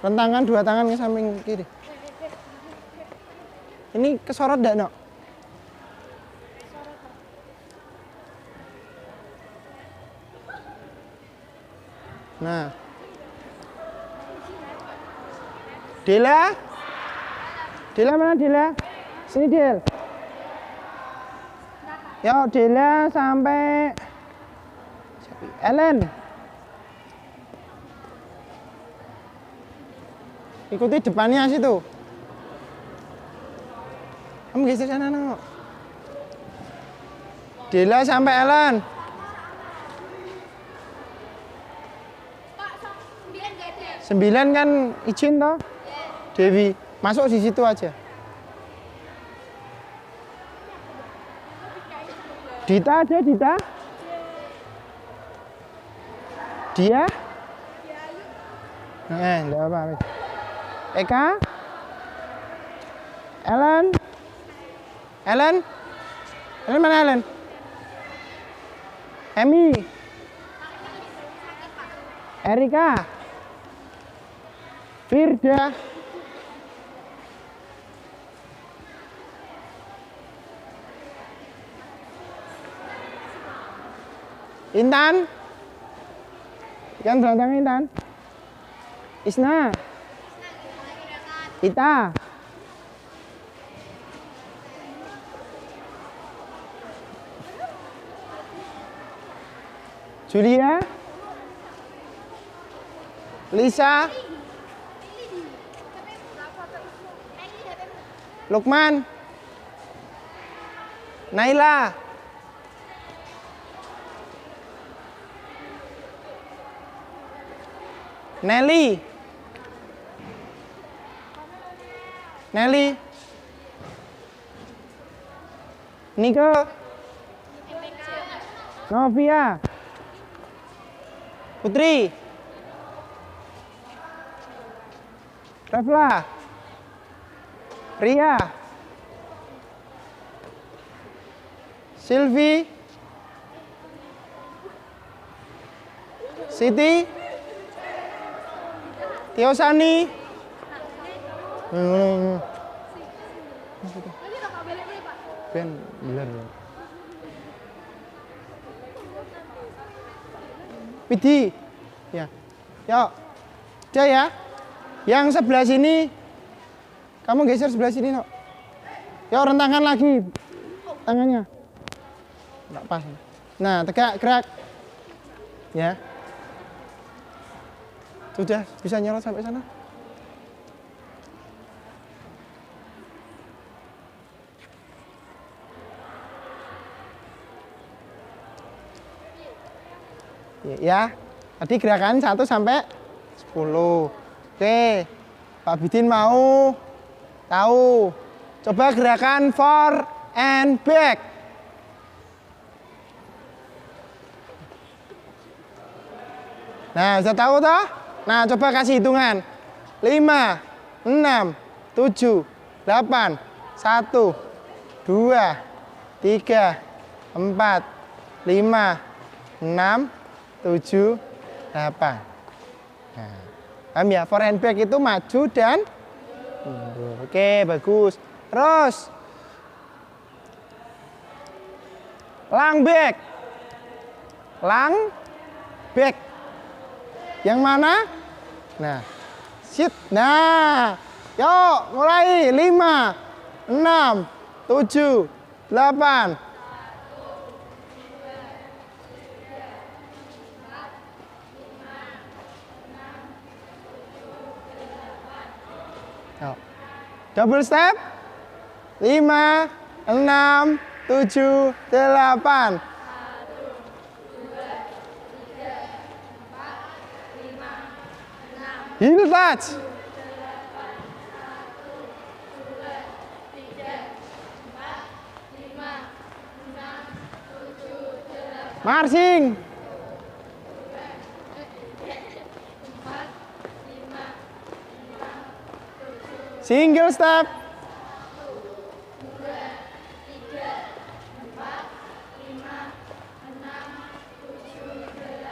Rentangkan 2 tangan ke samping kiri. Ini kesorot enggak, Nok? Nah. Dela? Dela mana Dela? Sini, Del. Yuk, Dela sampai Ellen. Ikuti depannya situ. Kamu geser sana, no. Dela sampai Ellen. Pak, 9 gak ada. 9 kan izin toh? Dewi, masuk di situ aja. Dita aja, Dita. Dia? Enggak apa-apa. Eka? Ellen? Ellen? Ellen mana Ellen? Emi? Erika? Firda? Intan? Yang belakang Intan? Isna? Ita? Julia? Lisa? Lukman? Naila? Nelly? Nelly? Niko? Novia? Putri? Rafla? Ria? Sylvie? Siti? Tiosani? Ben, bener. Pidi? Ya. Yuk. Udah ya. Yang sebelah sini. Kamu geser sebelah sini, Nok. Yuk, rentangkan lagi tangannya. Enggak pas. Nah, tegak, gerak. Ya. Sudah bisa nyolot sampai sana. Ya, tadi gerakan 1 sampai 10. Oke, Pak Bidin mau tahu. Coba gerakan forward and back. Nah, sudah tahu toh? Nah, coba kasih hitungan. 5, 6, 7, 8, 1, 2, 3, 4, 5, 6, 7, 8. Nah, paham ya? Forward and back itu maju dan mundur. Oke, bagus. Terus. Lang back. Lang back. Yang mana? Nah, sit. Nah, yuk mulai. 5, 6, 7, 8. Yuk. Double step. 5, 6, 7, 8. Heel touch. Marching. Single step.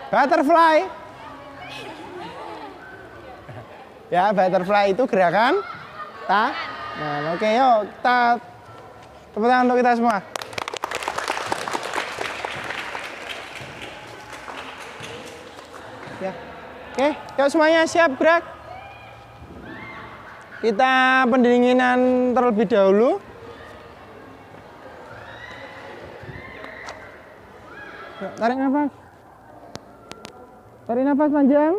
Butterfly. Ya, butterfly itu gerakan tangan. Oke, yuk kita tepuk tangan untuk kita semua. Ya. Oke, yuk semuanya siap gerak. Kita pendinginan terlebih dahulu. Yuk, tarik nafas. Tarik nafas panjang.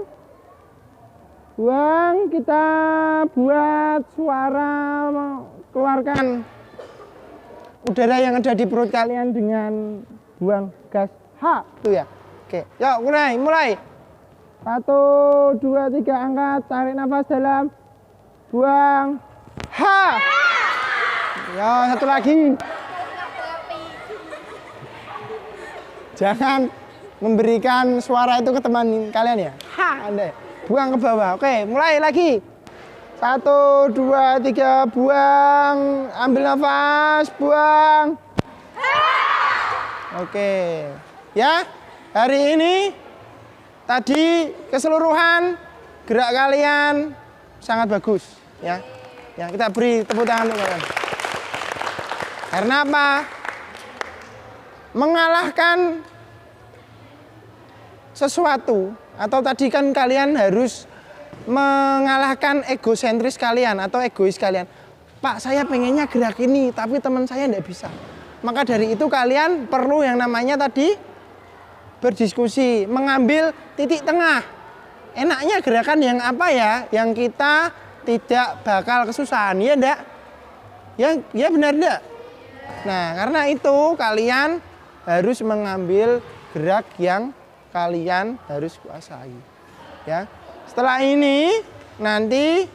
Buang, kita buat suara keluarkan udara yang ada di perut kalian dengan buang gas H tuh ya. Oke, yuk mulai. 1, 2, 3 angkat, tarik nafas dalam, buang H. Ya, satu lagi. Jangan memberikan suara itu ke teman kalian ya. Ha, Anda. Buang ke bawah. Oke, mulai lagi. 1, 2, 3, buang. Ambil nafas, buang. Oke. Ya, hari ini tadi keseluruhan gerak kalian sangat bagus ya. Ya, kita beri tepuk tangan untuk kalian. Karena apa? Mengalahkan sesuatu atau tadi kan kalian harus mengalahkan egosentris kalian atau egois kalian. Pak, saya pengennya gerak ini tapi teman saya tidak bisa. Maka dari itu kalian perlu yang namanya tadi berdiskusi, mengambil titik tengah. Enaknya gerakan yang apa ya, yang kita tidak bakal kesusahan, ya enggak? Ya benar enggak? Nah, karena itu kalian harus mengambil gerak yang kalian harus kuasai. Ya. Setelah ini nanti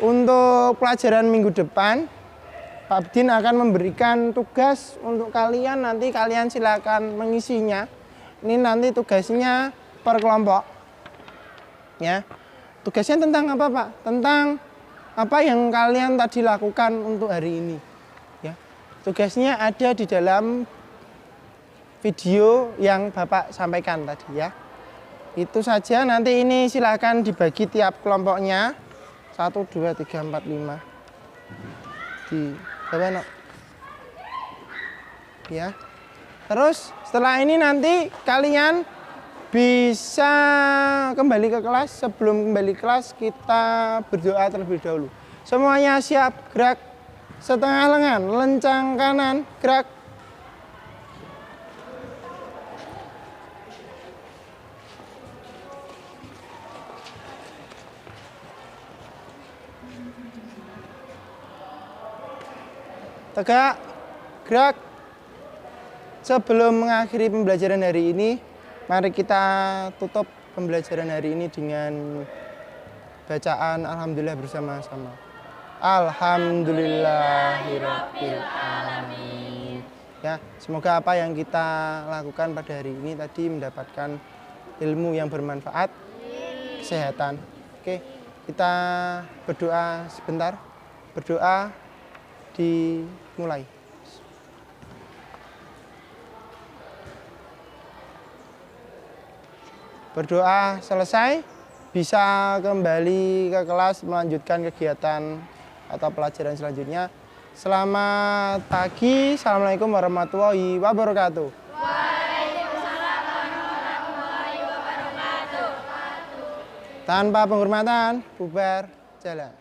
untuk pelajaran minggu depan Pak Abdin akan memberikan tugas untuk kalian, nanti kalian silakan mengisinya. Ini nanti tugasnya per kelompok. Ya. Tugasnya tentang apa, Pak? Tentang apa yang kalian tadi lakukan untuk hari ini. Ya. Tugasnya ada di dalam video yang Bapak sampaikan tadi ya. Itu saja, nanti ini silakan dibagi tiap kelompoknya. 1, 2, 3, 4, 5. Di bawah no. Ya. Terus setelah ini nanti kalian bisa kembali ke kelas. Sebelum kembali ke kelas kita berdoa terlebih dahulu. Semuanya siap, gerak setengah lengan, lencang kanan, gerak. Tegak, gerak. Sebelum mengakhiri pembelajaran hari ini, mari kita tutup pembelajaran hari ini dengan bacaan Alhamdulillah bersama-sama. Alhamdulillahirabbil alamin. Ya, semoga apa yang kita lakukan pada hari ini tadi mendapatkan ilmu yang bermanfaat, kesehatan. Oke, kita berdoa sebentar. Berdoa dimulai. Berdoa selesai, bisa kembali ke kelas melanjutkan kegiatan atau pelajaran selanjutnya. Selamat pagi, Assalamualaikum warahmatullahi wabarakatuh. Waalaikumsalam warahmatullahi wabarakatuh. Tanpa penghormatan, bubar, jalan.